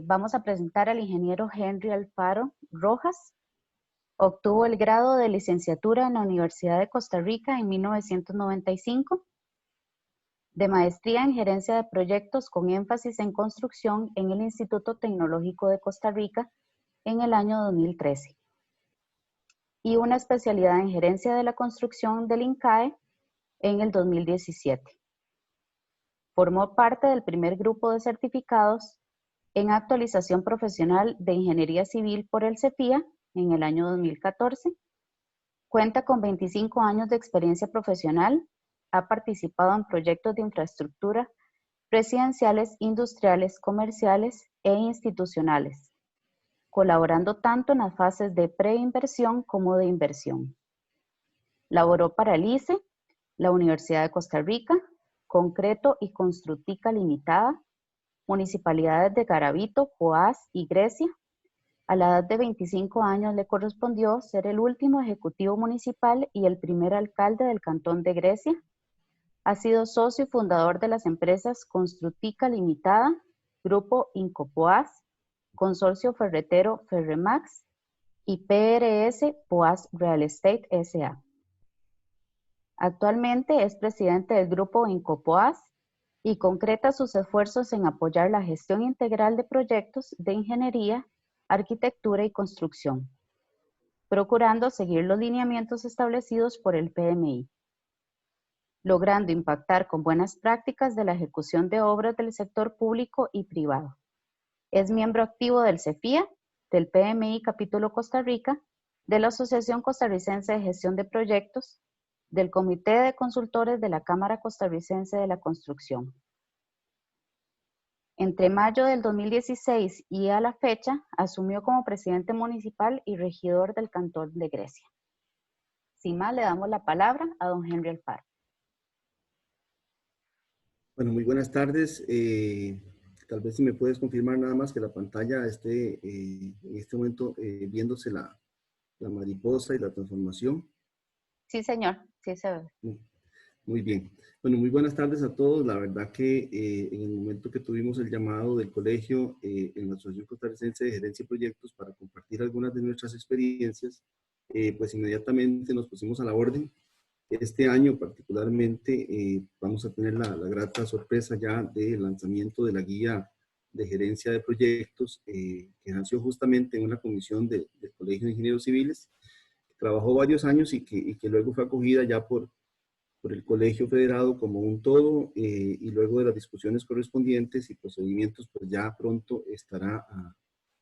Vamos a presentar al ingeniero Henry Alfaro Rojas. Obtuvo el grado de licenciatura en la Universidad de Costa Rica en 1995, de maestría en gerencia de proyectos con énfasis en construcción en el Instituto Tecnológico de Costa Rica en el año 2013 y una especialidad en gerencia de la construcción del INCAE en el 2017. Formó parte del primer grupo de certificados en actualización profesional de ingeniería civil por el CEPIA en el año 2014. Cuenta con 25 años de experiencia profesional. Ha participado en proyectos de infraestructura residenciales, industriales, comerciales e institucionales, colaborando tanto en las fases de preinversión como de inversión. Laboró para el ICE, la Universidad de Costa Rica, Concreto y Construtica Limitada, municipalidades de Garavito, Poás y Grecia. A la edad de 25 años le correspondió ser el último ejecutivo municipal y el primer alcalde del cantón de Grecia. Ha sido socio y fundador de las empresas Construtica Limitada, Grupo Incopoás, Consorcio Ferretero Ferremax y PRS Poás Real Estate S.A. Actualmente es presidente del Grupo Incopoás y concreta sus esfuerzos en apoyar la gestión integral de proyectos de ingeniería, arquitectura y construcción, procurando seguir los lineamientos establecidos por el PMI, logrando impactar con buenas prácticas de la ejecución de obras del sector público y privado. Es miembro activo del CEPIA, del PMI Capítulo Costa Rica, de la Asociación Costarricense de Gestión de Proyectos, del Comité de Consultores de la Cámara Costarricense de la Construcción. Entre mayo del 2016 y a la fecha, asumió como presidente municipal y regidor del Cantón de Grecia. Sin más, le damos la palabra a don Henry Alfaro. Bueno, muy buenas tardes. Tal vez si me puedes confirmar nada más que la pantalla esté en este momento viéndose la mariposa y la transformación. Sí, señor. Sí, se ve. Muy bien. Bueno, muy buenas tardes a todos. La verdad que en el momento que tuvimos el llamado del colegio en la Asociación Costarricense de Gerencia y Proyectos para compartir algunas de nuestras experiencias, pues inmediatamente nos pusimos a la orden. Este año particularmente vamos a tener la grata sorpresa ya del lanzamiento de la guía de gerencia de proyectos que nació justamente en una comisión del Colegio de Ingenieros Civiles, que trabajó varios años y que luego fue acogida ya por el Colegio Federado como un todo y luego de las discusiones correspondientes y procedimientos, pues ya pronto estará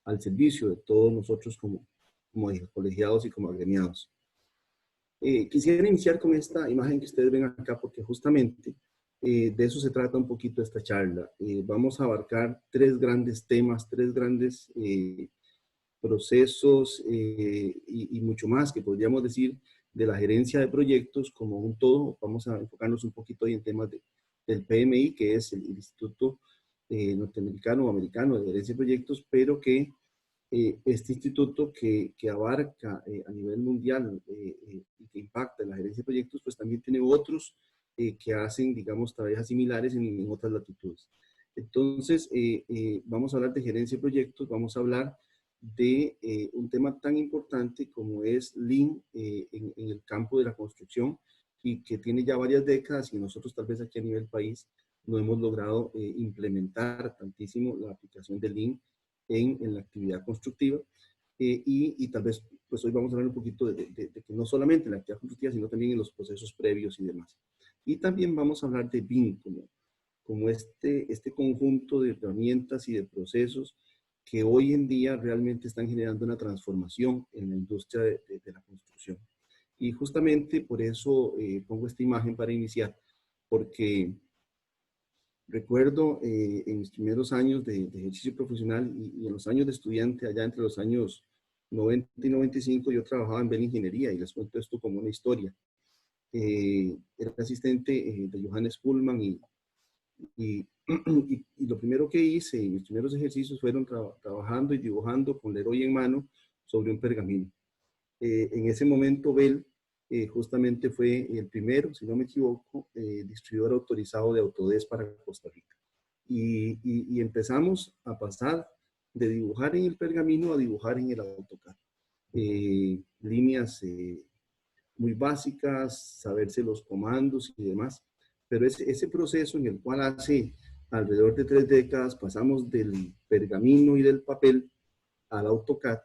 al servicio de todos nosotros como colegiados y como agremiados. Quisiera iniciar con esta imagen que ustedes ven acá porque justamente de eso se trata un poquito esta charla. Vamos a abarcar tres grandes temas, tres grandes procesos y mucho más que podríamos decir de la gerencia de proyectos como un todo. Vamos a enfocarnos un poquito hoy en temas del PMI, que es el Instituto Norteamericano o Americano de Gerencia de Proyectos, pero que este instituto que abarca a nivel mundial y que impacta en la gerencia de proyectos, pues también tiene otros que hacen, digamos, tareas similares en otras latitudes. Entonces, vamos a hablar de gerencia de proyectos, vamos a hablar de un tema tan importante como es Lean en el campo de la construcción y que tiene ya varias décadas y nosotros tal vez aquí a nivel país no hemos logrado implementar tantísimo la aplicación de Lean en la actividad constructiva y tal vez pues hoy vamos a hablar un poquito de que no solamente en la actividad constructiva sino también en los procesos previos y demás. Y también vamos a hablar de BIM como este conjunto de herramientas y de procesos que hoy en día realmente están generando una transformación en la industria de la construcción. Y justamente por eso pongo esta imagen para iniciar, porque recuerdo en mis primeros años de ejercicio profesional y en los años de estudiante, allá entre los años 90 y 95, yo trabajaba en Bell Ingeniería y les cuento esto como una historia. Era asistente de Johannes Pullman y lo primero que hice en mis primeros ejercicios fueron trabajando y dibujando con Leroy en mano sobre un pergamino. En ese momento Bell justamente fue el primero, si no me equivoco, distribuidor autorizado de Autodesk para Costa Rica. y empezamos a pasar de dibujar en el pergamino a dibujar en el AutoCAD. Líneas muy básicas, saberse los comandos y demás, pero ese proceso en el cual hace alrededor de 3 décadas pasamos del pergamino y del papel al AutoCAD,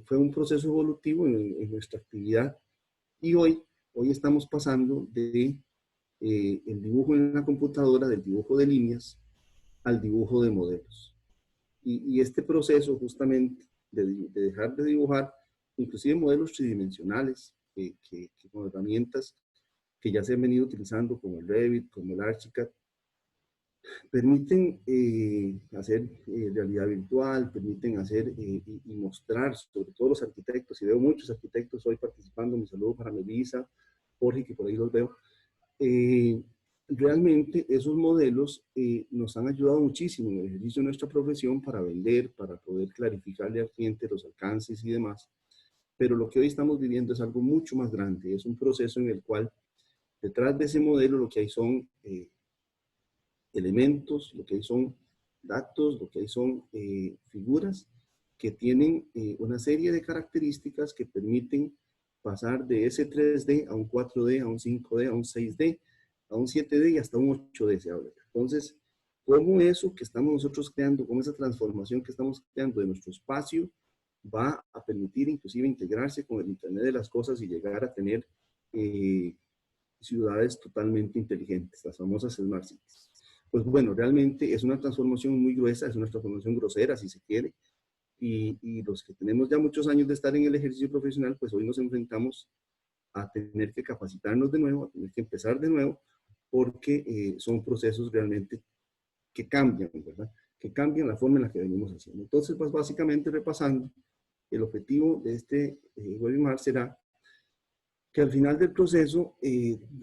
fue un proceso evolutivo en nuestra actividad, y hoy estamos pasando de el dibujo en la computadora, del dibujo de líneas, al dibujo de modelos. Y este proceso justamente de dejar de dibujar, inclusive modelos tridimensionales, con herramientas que ya se han venido utilizando como el Revit, como el Archicad, permiten hacer realidad virtual, permiten hacer y mostrar, sobre todo los arquitectos, y veo muchos arquitectos hoy participando. Mi saludo para Melissa, Jorge, que por ahí los veo. Realmente esos modelos nos han ayudado muchísimo en el ejercicio de nuestra profesión para vender, para poder clarificarle al cliente los alcances y demás. Pero lo que hoy estamos viviendo es algo mucho más grande. Es un proceso en el cual detrás de ese modelo lo que hay son elementos, lo que hay son datos, lo que hay son figuras que tienen una serie de características que permiten pasar de ese 3D a un 4D, a un 5D, a un 6D, a un 7D y hasta un 8D se habla. Entonces, cómo eso que estamos nosotros creando, cómo esa transformación que estamos creando de nuestro espacio va a permitir inclusive integrarse con el Internet de las cosas y llegar a tener ciudades totalmente inteligentes, las famosas Smart Cities. Pues bueno, realmente es una transformación muy gruesa, es una transformación grosera si se quiere, y los que tenemos ya muchos años de estar en el ejercicio profesional, pues hoy nos enfrentamos a tener que capacitarnos de nuevo, a tener que empezar de nuevo, porque son procesos realmente que cambian, ¿verdad? Que cambian la forma en la que venimos haciendo. Entonces, pues básicamente repasando, el objetivo de este webinar será que al final del proceso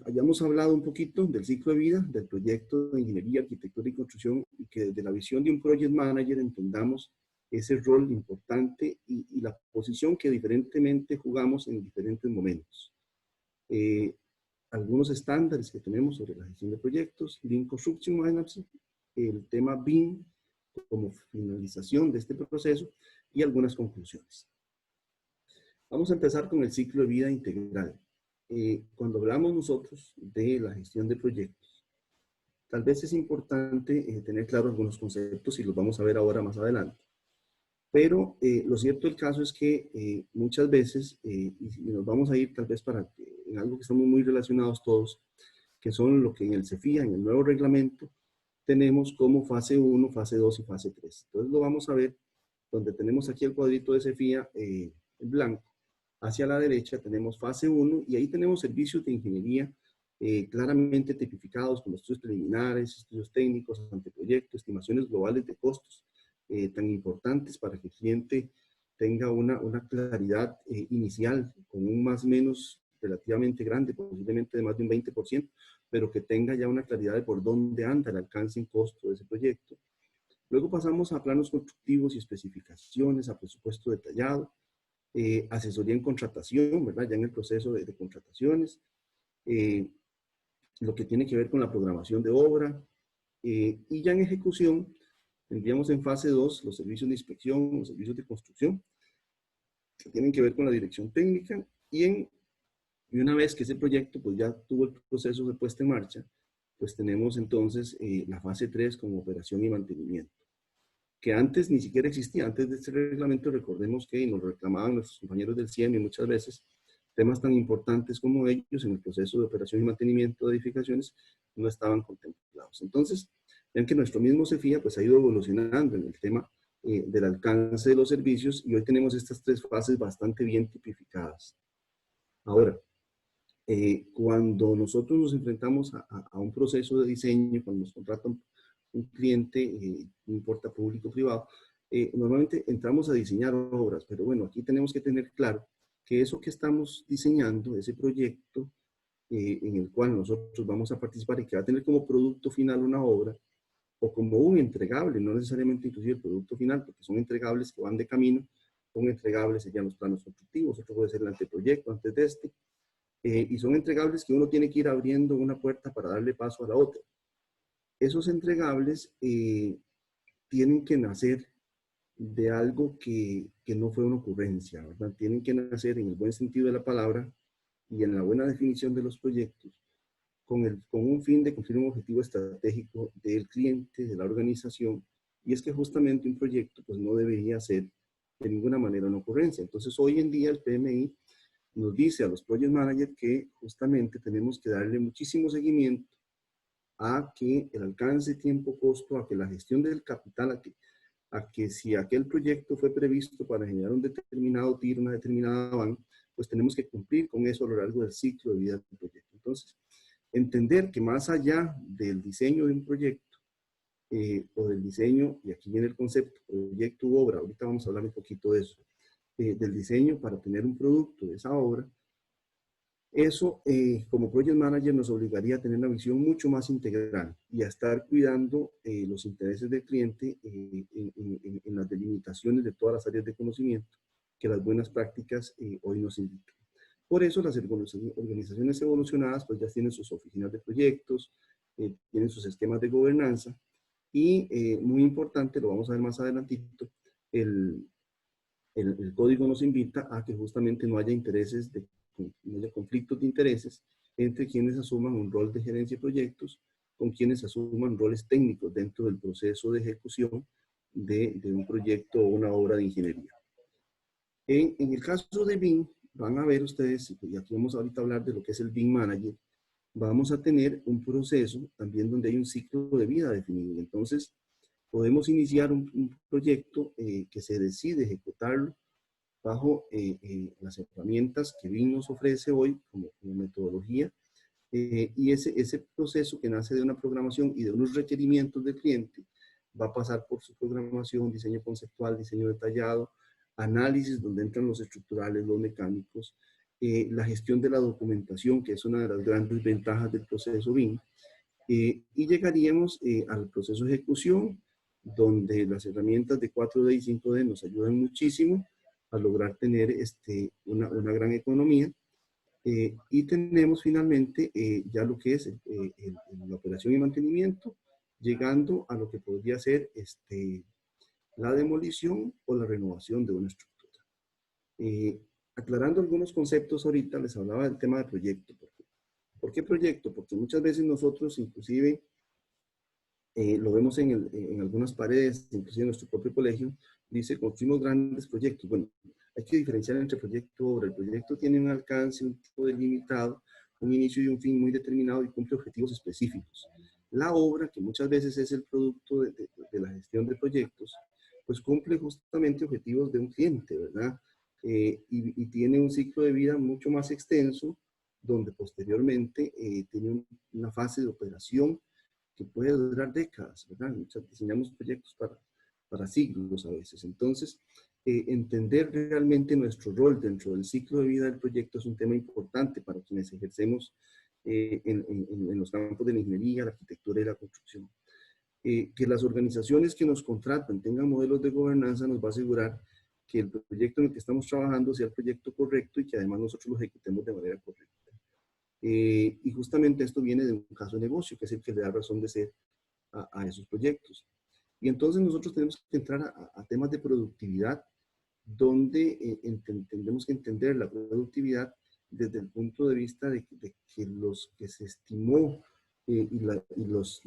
hayamos hablado un poquito del ciclo de vida del proyecto de ingeniería, arquitectura y construcción, y que desde la visión de un project manager entendamos ese rol importante y la posición que diferentemente jugamos en diferentes momentos. Algunos estándares que tenemos sobre la gestión de proyectos, Lean Construction Management, el tema BIM como finalización de este proceso y algunas conclusiones. Vamos a empezar con el ciclo de vida integral. Cuando hablamos nosotros de la gestión de proyectos, tal vez es importante tener claro algunos conceptos y los vamos a ver ahora más adelante. Pero lo cierto del caso es que muchas veces, y nos vamos a ir tal vez en algo que estamos muy relacionados todos, que son lo que en el CEFIA, en el nuevo reglamento, tenemos como fase 1, fase 2 y fase 3. Entonces lo vamos a ver donde tenemos aquí el cuadrito de CEFIA en blanco. Hacia la derecha tenemos fase 1 y ahí tenemos servicios de ingeniería claramente tipificados como estudios preliminares, estudios técnicos, anteproyectos, estimaciones globales de costos tan importantes para que el cliente tenga una claridad inicial con un más o menos relativamente grande, posiblemente de más de un 20%, pero que tenga ya una claridad de por dónde anda el alcance en costo de ese proyecto. Luego pasamos a planos constructivos y especificaciones, a presupuesto detallado, asesoría en contratación, ¿verdad? Ya en el proceso de contrataciones, lo que tiene que ver con la programación de obra, y ya en ejecución tendríamos en fase 2 los servicios de inspección, los servicios de construcción, que tienen que ver con la dirección técnica, y una vez que ese proyecto pues ya tuvo el proceso de puesta en marcha, pues tenemos entonces la fase 3 como operación y mantenimiento, que antes ni siquiera existía. Antes de este reglamento, recordemos que nos reclamaban nuestros compañeros del CIEM y muchas veces temas tan importantes como ellos en el proceso de operación y mantenimiento de edificaciones no estaban contemplados. Entonces, vean que nuestro mismo CEFIA pues ha ido evolucionando en el tema del alcance de los servicios, y hoy tenemos estas 3 fases bastante bien tipificadas. Ahora, cuando nosotros nos enfrentamos a un proceso de diseño, cuando nos contrata un cliente, no importa público o privado, normalmente entramos a diseñar obras, pero bueno, aquí tenemos que tener claro que eso que estamos diseñando, ese proyecto en el cual nosotros vamos a participar y que va a tener como producto final una obra, o como un entregable, no necesariamente inclusive el producto final, porque son entregables que van de camino. Un entregable serían los planos constructivos, otro puede ser el anteproyecto antes de este, y son entregables que uno tiene que ir abriendo una puerta para darle paso a la otra. esos entregables tienen que nacer de algo que no fue una ocurrencia, ¿verdad? Tienen que nacer en el buen sentido de la palabra y en la buena definición de los proyectos, con un fin de cumplir un objetivo estratégico del cliente, de la organización, y es que justamente un proyecto pues no debería ser de ninguna manera una ocurrencia. Entonces hoy en día el PMI nos dice a los project managers que justamente tenemos que darle muchísimo seguimiento a que el alcance, tiempo, costo, a que la gestión del capital, a que si aquel proyecto fue previsto para generar un determinado TIR, una determinada van, pues tenemos que cumplir con eso a lo largo del ciclo de vida del proyecto. Entonces, entender que más allá del diseño de un proyecto o del diseño, y aquí viene el concepto, proyecto u obra, ahorita vamos a hablar un poquito de eso, del diseño para tener un producto de esa obra, eso como project manager nos obligaría a tener una visión mucho más integral y a estar cuidando los intereses del cliente en las delimitaciones de todas las áreas de conocimiento que las buenas prácticas hoy nos indican. Por eso las organizaciones evolucionadas pues ya tienen sus oficinas de proyectos, tienen sus esquemas de gobernanza y muy importante, lo vamos a ver más adelantito, el código nos invita a que justamente no haya intereses, no haya conflictos de intereses entre quienes asuman un rol de gerencia de proyectos con quienes asuman roles técnicos dentro del proceso de ejecución de un proyecto o una obra de ingeniería. En el caso de BIM, van a ver ustedes, y aquí vamos ahorita a hablar de lo que es el BIM Manager, vamos a tener un proceso también donde hay un ciclo de vida definido. Entonces, podemos iniciar un proyecto que se decide ejecutarlo bajo las herramientas que BIM nos ofrece hoy como metodología. Y ese proceso que nace de una programación y de unos requerimientos del cliente va a pasar por su programación, diseño conceptual, diseño detallado, análisis donde entran los estructurales, los mecánicos, la gestión de la documentación, que es una de las grandes ventajas del proceso BIM, y llegaríamos al proceso de ejecución, donde las herramientas de 4D y 5D nos ayudan muchísimo a lograr tener una gran economía. Y tenemos finalmente ya lo que es la operación y mantenimiento, llegando a lo que podría ser la demolición o la renovación de una estructura. Aclarando algunos conceptos ahorita, les hablaba del tema de proyecto. ¿Por qué proyecto? Porque muchas veces nosotros inclusive lo vemos en algunas paredes, inclusive en nuestro propio colegio, dice construimos grandes proyectos. Bueno, hay que diferenciar entre proyecto y obra. El proyecto tiene un alcance, un tipo delimitado, un inicio y un fin muy determinado y cumple objetivos específicos. La obra, que muchas veces es el producto de la gestión de proyectos, pues cumple justamente objetivos de un cliente, ¿verdad? Y tiene un ciclo de vida mucho más extenso, donde posteriormente tiene una fase de operación que puede durar décadas, ¿verdad? Diseñamos proyectos para siglos a veces. Entonces, entender realmente nuestro rol dentro del ciclo de vida del proyecto es un tema importante para quienes ejercemos en los campos de la ingeniería, la arquitectura y la construcción. Que las organizaciones que nos contratan tengan modelos de gobernanza nos va a asegurar que el proyecto en el que estamos trabajando sea el proyecto correcto y que además nosotros lo ejecutemos de manera correcta. Y justamente esto viene de un caso de negocio, que es el que le da razón de ser a esos proyectos. Y entonces nosotros tenemos que entrar a temas de productividad, donde tendremos que entender la productividad desde el punto de vista de que los que se estimó y los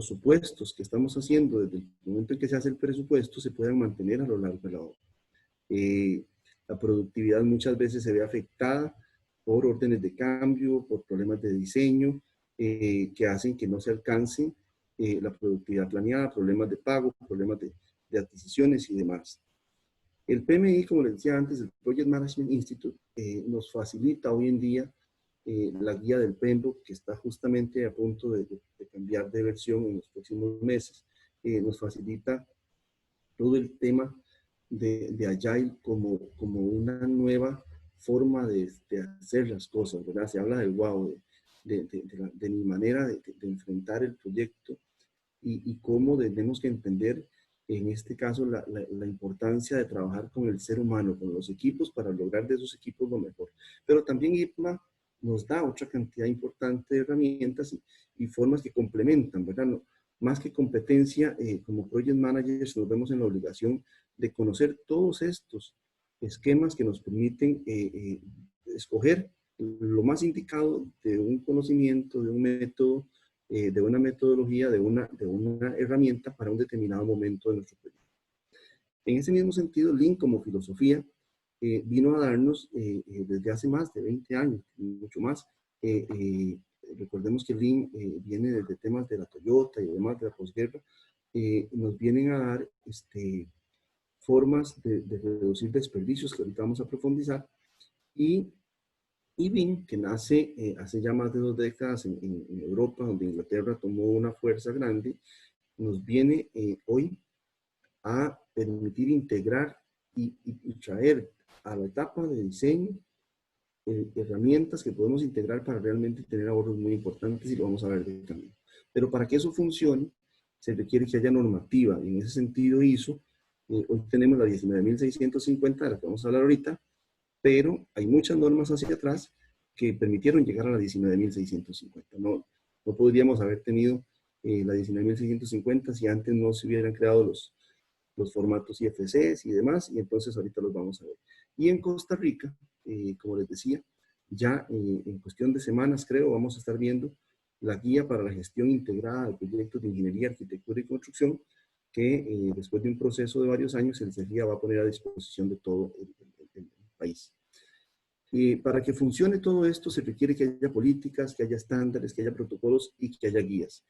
supuestos que estamos haciendo desde el momento en que se hace el presupuesto se puedan mantener a lo largo de la obra. La productividad muchas veces se ve afectada por órdenes de cambio, por problemas de diseño, que hacen que no se alcance la productividad planeada, problemas de pago, problemas de adquisiciones y demás. El PMI, como les decía antes, el Project Management Institute, nos facilita hoy en día la guía del PMBOK, que está justamente a punto de cambiar de versión en los próximos meses. Nos facilita todo el tema de Agile como una nueva forma de hacer las cosas, ¿verdad? Se habla del wow, de mi manera de enfrentar el proyecto y cómo tenemos que entender, en este caso, la importancia de trabajar con el ser humano, con los equipos, para lograr de esos equipos lo mejor. Pero también IPMA nos da otra cantidad importante de herramientas y formas que complementan, ¿verdad? No, más que competencia, como Project Managers nos vemos en la obligación de conocer todos estos esquemas que nos permiten escoger lo más indicado de un conocimiento, de un método, de una metodología, de una herramienta para un determinado momento de nuestro proyecto. En ese mismo sentido, Lean como filosofía vino a darnos desde hace más de 20 años, mucho más. Recordemos que Lean viene desde temas de la Toyota y demás de la posguerra, nos vienen a dar formas de reducir desperdicios que ahorita vamos a profundizar, y Lean, que nace hace ya más de 2 décadas en Europa, donde Inglaterra tomó una fuerza grande, nos viene hoy a permitir integrar y traer a la etapa de diseño herramientas que podemos integrar para realmente tener ahorros muy importantes, y lo vamos a ver de camino. Pero para que eso funcione, se requiere que haya normativa. En ese sentido, ISO, hoy tenemos la 19.650, de la que vamos a hablar ahorita, pero hay muchas normas hacia atrás que permitieron llegar a la 19.650. No podríamos haber tenido la 19.650 si antes no se hubieran creado los formatos IFCs y demás, y entonces ahorita los vamos a ver. Y en Costa Rica, como les decía, ya en cuestión de semanas, creo, vamos a estar viendo la guía para la gestión integrada de proyectos de ingeniería, arquitectura y construcción, que después de un proceso de varios años, el CEGIA va a poner a disposición de todo el país. Para que funcione todo esto, se requiere que haya políticas, que haya estándares, que haya protocolos y que haya guías.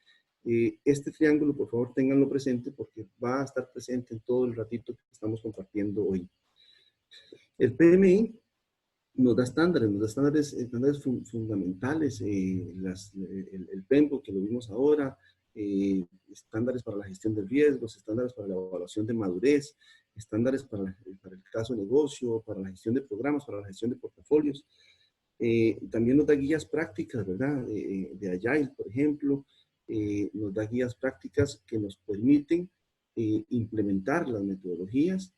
Este triángulo, por favor, ténganlo presente, porque va a estar presente en todo el ratito que estamos compartiendo hoy. El PMI nos da estándares fundamentales, el PEMBO, que lo vimos ahora, estándares para la gestión de riesgos, estándares para la evaluación de madurez, estándares para el caso de negocio, para la gestión de programas, para la gestión de portafolios. También nos da guías prácticas, ¿verdad? De Agile, por ejemplo, nos da guías prácticas que nos permiten implementar las metodologías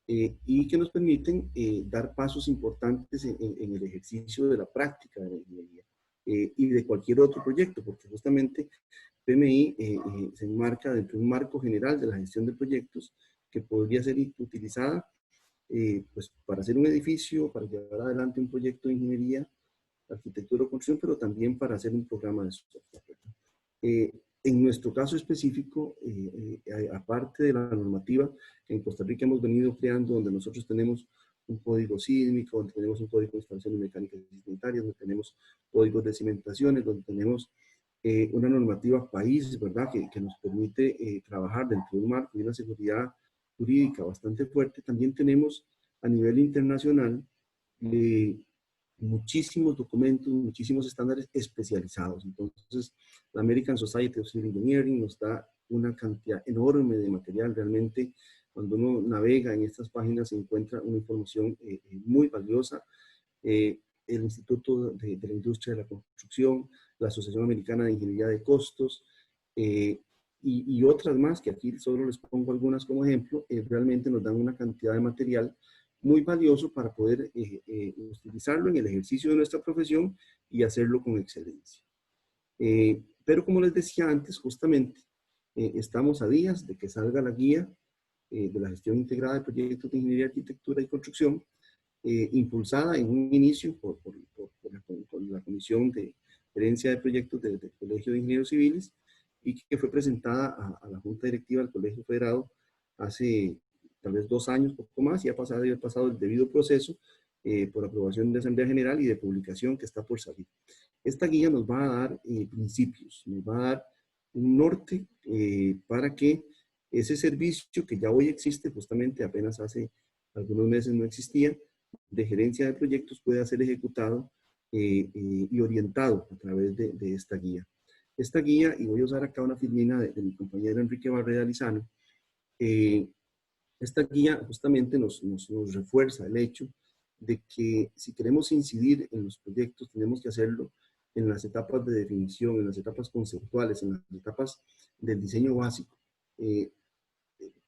y que nos permiten dar pasos importantes en el ejercicio de la práctica de la ingeniería y de cualquier otro proyecto, porque justamente PMI se enmarca dentro de un marco general de la gestión de proyectos que podría ser utilizada pues para hacer un edificio, para llevar adelante un proyecto de ingeniería, arquitectura o construcción, pero también para hacer un programa de software. En nuestro caso específico, aparte de la normativa que en Costa Rica hemos venido creando, donde nosotros tenemos un código sísmico, donde tenemos un código de instalaciones mecánicas y sanitarias, donde tenemos códigos de cimentaciones, donde tenemos una normativa país, ¿verdad?, que nos permite trabajar dentro de un marco y una seguridad jurídica bastante fuerte. También tenemos a nivel internacional muchísimos documentos, muchísimos estándares especializados. Entonces, la American Society of Civil Engineering nos da una cantidad enorme de material. Realmente, cuando uno navega en estas páginas, se encuentra una información muy valiosa. El Instituto de la Industria de la Construcción, la Asociación Americana de Ingeniería de Costos, y otras más, que aquí solo les pongo algunas como ejemplo, realmente nos dan una cantidad de material muy valioso para poder utilizarlo en el ejercicio de nuestra profesión y hacerlo con excelencia. Pero como les decía antes, justamente estamos a días de que salga la guía de la gestión integrada de proyectos de ingeniería, arquitectura y construcción, impulsada en un inicio por la Comisión de Gerencia de Proyectos del Colegio de Ingenieros Civiles, y que fue presentada a la Junta Directiva del Colegio Federado hace tal vez 2 años, poco más, y ha pasado el debido proceso por aprobación de Asamblea General y de publicación que está por salir. Esta guía nos va a dar principios, nos va a dar un norte para que ese servicio que ya hoy existe, justamente apenas hace algunos meses no existía, de gerencia de proyectos, pueda ser ejecutado y orientado a través de esta guía. Esta guía, y voy a usar acá una filmina de mi compañero Enrique Barrera Lizano, esta guía justamente nos refuerza el hecho de que si queremos incidir en los proyectos, tenemos que hacerlo en las etapas de definición, en las etapas conceptuales, en las etapas del diseño básico,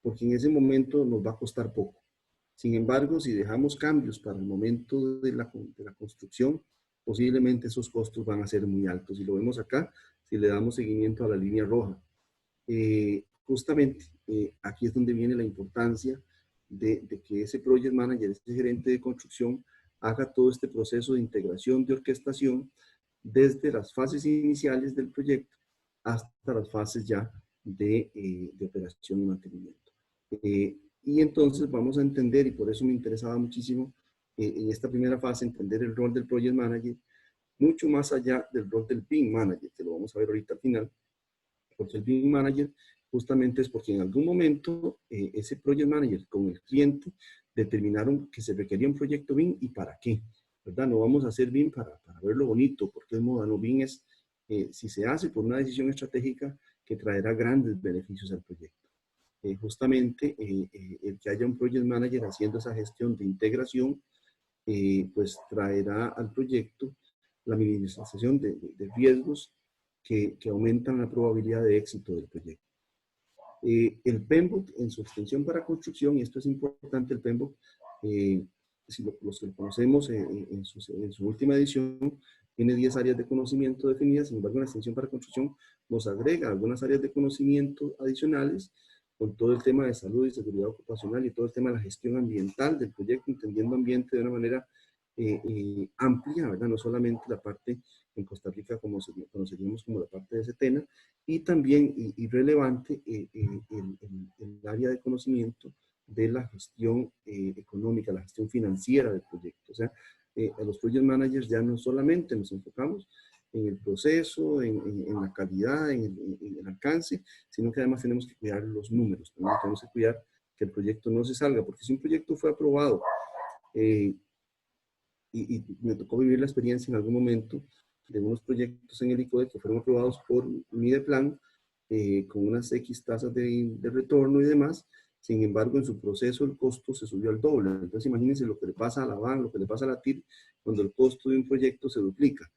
porque en ese momento nos va a costar poco. Sin embargo, si dejamos cambios para el momento de la construcción, posiblemente esos costos van a ser muy altos. Y lo vemos acá, si le damos seguimiento a la línea roja. Justamente aquí es donde viene la importancia de que ese project manager, ese gerente de construcción, haga todo este proceso de integración, de orquestación, desde las fases iniciales del proyecto hasta las fases ya de operación y mantenimiento. Y entonces vamos a entender, y por eso me interesaba muchísimo en esta primera fase, entender el rol del project manager, mucho más allá del rol del BIM manager, que lo vamos a ver ahorita al final, porque el BIM manager justamente es porque en algún momento ese project manager con el cliente determinaron que se requería un proyecto BIM y para qué, ¿verdad? No vamos a hacer BIM para verlo bonito, porque es moda, no, BIM es, si se hace por una decisión estratégica que traerá grandes beneficios al proyecto. Justamente el que haya un project manager haciendo esa gestión de integración, pues traerá al proyecto la minimización de riesgos que aumentan la probabilidad de éxito del proyecto. El PMBOK en su extensión para construcción, y esto es importante, el PMBOK, si los que lo conocemos en su última edición, tiene 10 áreas de conocimiento definidas. Sin embargo, en la extensión para construcción nos agrega algunas áreas de conocimiento adicionales con todo el tema de salud y seguridad ocupacional y todo el tema de la gestión ambiental del proyecto, entendiendo ambiente de una manera amplia, ¿verdad? No solamente la parte en Costa Rica como conoceríamos como la parte de Setena, y también, y relevante, el área de conocimiento de la gestión económica, la gestión financiera del proyecto. O sea, a los project managers ya no solamente nos enfocamos en el proceso, en la calidad, en el alcance, sino que además tenemos que cuidar los números, también tenemos que cuidar que el proyecto no se salga, porque si un proyecto fue aprobado, y me tocó vivir la experiencia en algún momento de unos proyectos en el ICODE que fueron aprobados por Mideplan con unas X tasas de retorno y demás. Sin embargo, en su proceso el costo se subió al doble. Entonces, imagínense lo que le pasa a la BAN, lo que le pasa a la TIR, cuando el costo de un proyecto se duplica.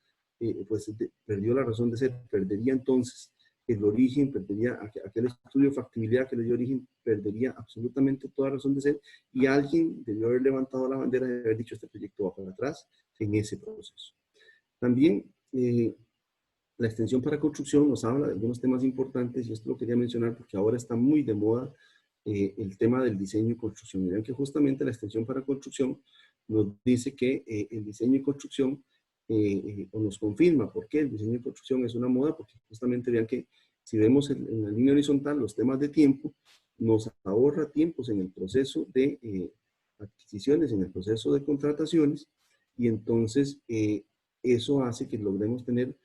Pues perdió la razón de ser, perdería entonces el origen, perdería aquel estudio de factibilidad que le dio origen, perdería absolutamente toda razón de ser, y alguien debió haber levantado la bandera de haber dicho este proyecto va para atrás en ese proceso. También la extensión para construcción nos habla de algunos temas importantes, y esto lo quería mencionar porque ahora está muy de moda el tema del diseño y construcción. Miren que justamente la extensión para construcción nos dice que el diseño y construcción o nos confirma por qué el diseño y construcción es una moda, porque justamente vean que si vemos en la línea horizontal los temas de tiempo, nos ahorra tiempos en el proceso de adquisiciones, en el proceso de contrataciones, y entonces eso hace que logremos tener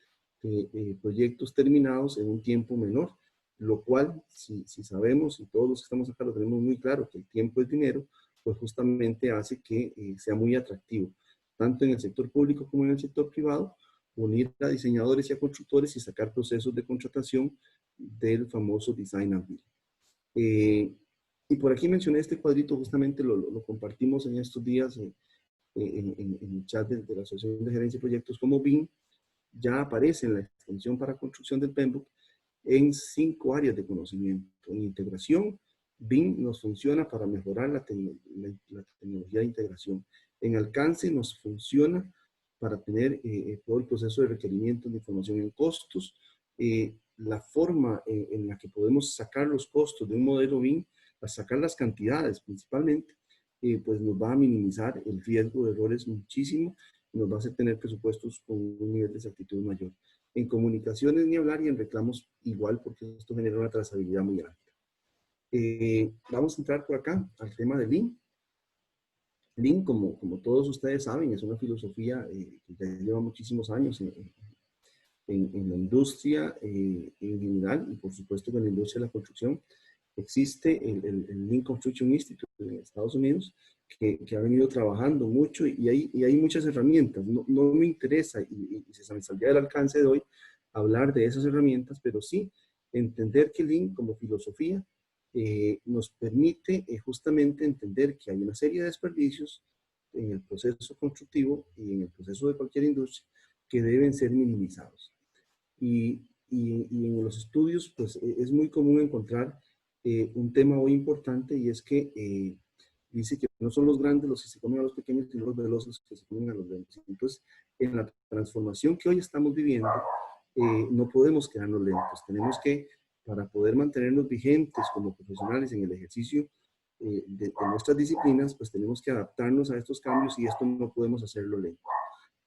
proyectos terminados en un tiempo menor, lo cual, si sabemos, y todos los que estamos acá lo tenemos muy claro, que el tiempo es dinero, pues justamente hace que sea muy atractivo, tanto en el sector público como en el sector privado, unir a diseñadores y a constructores y sacar procesos de contratación del famoso Design and Build. Y por aquí mencioné este cuadrito, justamente lo compartimos en estos días en el chat de la Asociación de Gerencia de Proyectos como BIM. Ya aparece en la extensión para construcción del PMBOK en 5 áreas de conocimiento. En integración, BIM nos funciona para mejorar la tecnología de integración. En alcance nos funciona para tener todo el proceso de requerimientos de información en costos. La forma en la que podemos sacar los costos de un modelo BIM, para sacar las cantidades principalmente, pues nos va a minimizar el riesgo de errores muchísimo, y nos va a hacer tener presupuestos con un nivel de exactitud mayor. En comunicaciones ni hablar, y en reclamos igual, porque esto genera una trazabilidad muy alta. Vamos a entrar por acá al tema de Lean. Lean, como todos ustedes saben, es una filosofía que ya lleva muchísimos años en la industria en general, y por supuesto en la industria de la construcción. Existe el Lean Construction Institute en Estados Unidos, que ha venido trabajando mucho, y hay muchas herramientas. No me interesa, y se me saldría del alcance de hoy, hablar de esas herramientas, pero sí entender que Lean como filosofía nos permite justamente entender que hay una serie de desperdicios en el proceso constructivo y en el proceso de cualquier industria que deben ser minimizados. Y en los estudios, pues es muy común encontrar un tema muy importante, y es que dice que no son los grandes los que se comen a los pequeños, sino los veloces los que se comen a los grandes. Entonces, en la transformación que hoy estamos viviendo, no podemos quedarnos lentos. Tenemos que, para poder mantenernos vigentes como profesionales en el ejercicio de nuestras disciplinas, pues tenemos que adaptarnos a estos cambios y esto no podemos hacerlo lento.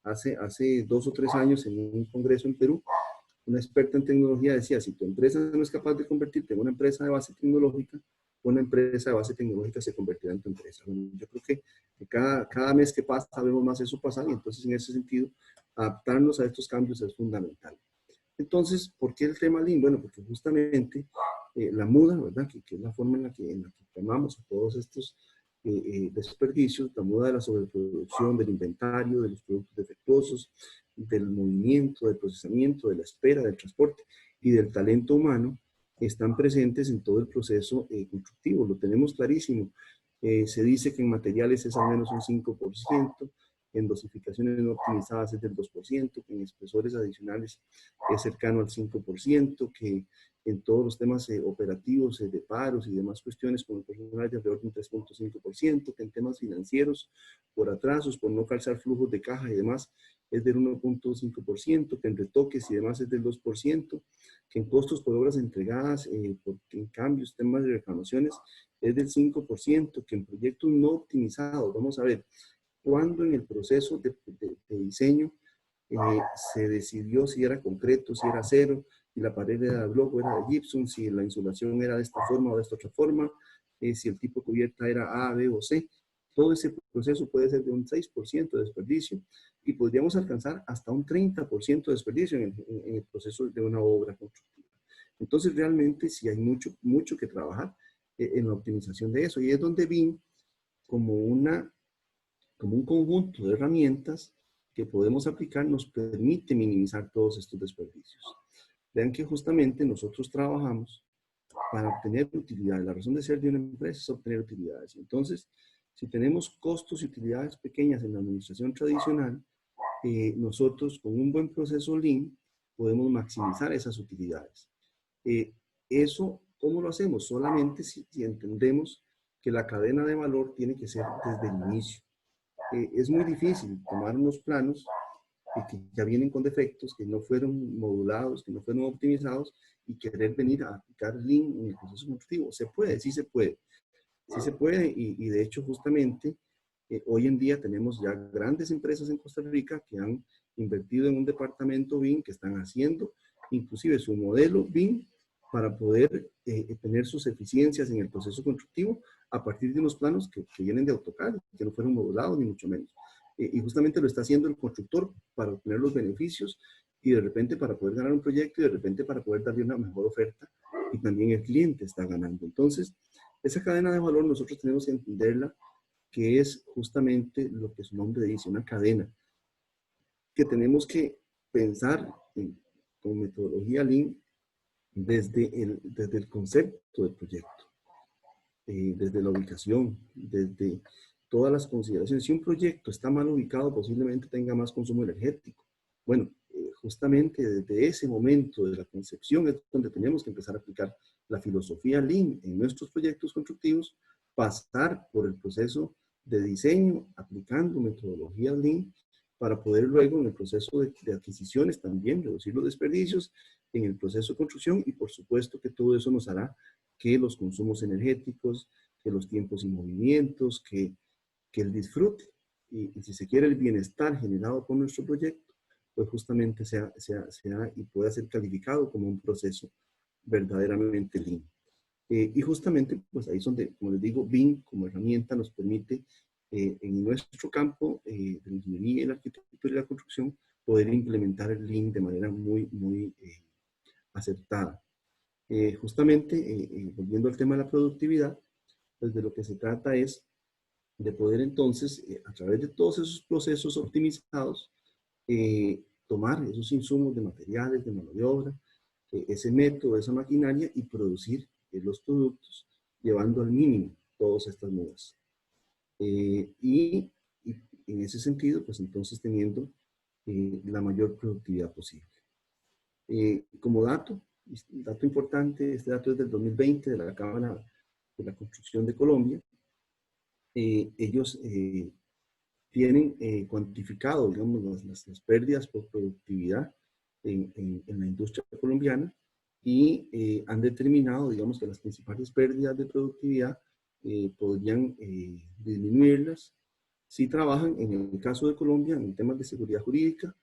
Hace 2 o 3 años en un congreso en Perú, una experta en tecnología decía, si tu empresa no es capaz de convertirte en una empresa de base tecnológica, una empresa de base tecnológica se convertirá en tu empresa. Bueno, yo creo que cada mes que pasa vemos más eso pasar y entonces en ese sentido adaptarnos a estos cambios es fundamental. Entonces, ¿por qué el tema Lean? Bueno, porque justamente la muda, ¿verdad? Que es la forma en la que tomamos todos estos desperdicios, la muda de la sobreproducción, del inventario, de los productos defectuosos, del movimiento, del procesamiento, de la espera, del transporte y del talento humano, están presentes en todo el proceso constructivo. Lo tenemos clarísimo. Se dice que en materiales es al menos un 5%, en dosificaciones no optimizadas es del 2%, que en espesores adicionales es cercano al 5%, que en todos los temas operativos de paros y demás cuestiones con el personal de alrededor de un 3.5%, que en temas financieros, por atrasos, por no calzar flujos de caja y demás, es del 1.5%, que en retoques y demás es del 2%, que en costos por obras entregadas, en cambios, temas de reclamaciones, es del 5%, que en proyectos no optimizados, vamos a ver, cuando en el proceso de diseño se decidió si era concreto, si era acero, si la pared era de bloque o era de gypsum, si la insulación era de esta forma o de esta otra forma, si el tipo de cubierta era A, B o C. Todo ese proceso puede ser de un 6% de desperdicio y podríamos alcanzar hasta un 30% de desperdicio en el proceso de una obra constructiva. Entonces, realmente sí hay mucho que trabajar en la optimización de eso. Y es donde BIM, como un conjunto de herramientas que podemos aplicar, nos permite minimizar todos estos desperdicios. Vean que justamente nosotros trabajamos para obtener utilidades. La razón de ser de una empresa es obtener utilidades. Entonces, si tenemos costos y utilidades pequeñas en la administración tradicional, nosotros con un buen proceso Lean podemos maximizar esas utilidades. Eso, ¿cómo lo hacemos? Solamente si entendemos que la cadena de valor tiene que ser desde el inicio. Es muy difícil tomar unos planos que ya vienen con defectos, que no fueron modulados, que no fueron optimizados y querer venir a aplicar Lean en el proceso constructivo. Se puede, sí se puede. Sí se puede y de hecho justamente hoy en día tenemos ya grandes empresas en Costa Rica que han invertido en un departamento BIM, que están haciendo inclusive su modelo BIM para poder tener sus eficiencias en el proceso constructivo a partir de unos planos que vienen de AutoCAD, que no fueron modulados ni mucho menos. Y justamente lo está haciendo el constructor para obtener los beneficios y de repente para poder ganar un proyecto y de repente para poder darle una mejor oferta y también el cliente está ganando. Entonces, esa cadena de valor nosotros tenemos que entenderla, que es justamente lo que su nombre dice, una cadena, que tenemos que pensar con metodología Lean desde el concepto del proyecto, desde la ubicación, desde todas las consideraciones. Si un proyecto está mal ubicado, posiblemente tenga más consumo energético. Bueno, justamente desde ese momento de la concepción es donde tenemos que empezar a aplicar la filosofía Lean en nuestros proyectos constructivos, pasar por el proceso de diseño aplicando metodología Lean para poder luego en el proceso de adquisiciones también reducir los desperdicios, en el proceso de construcción y por supuesto que todo eso nos hará que los consumos energéticos, que los tiempos y movimientos, que el disfrute y si se quiere el bienestar generado por nuestro proyecto, pues justamente sea y pueda ser calificado como un proceso verdaderamente Lean. Y justamente, pues ahí es donde, como les digo, BIM como herramienta nos permite en nuestro campo de la ingeniería, la arquitectura y la construcción poder implementar el Lean de manera muy acertada. Justamente, volviendo al tema de la productividad, pues de lo que se trata es de poder entonces, a través de todos esos procesos optimizados, tomar esos insumos de materiales, de mano de obra, ese método, esa maquinaria y producir los productos llevando al mínimo todas estas mudas. Y en ese sentido, pues entonces teniendo la mayor productividad posible. Como dato importante, este dato es del 2020 de la Cámara de la Construcción de Colombia. Ellos tienen cuantificado, digamos, las pérdidas por productividad en la industria colombiana y han determinado, digamos, que las principales pérdidas de productividad podrían disminuirlas si trabajan, en el caso de Colombia, en temas de seguridad jurídica,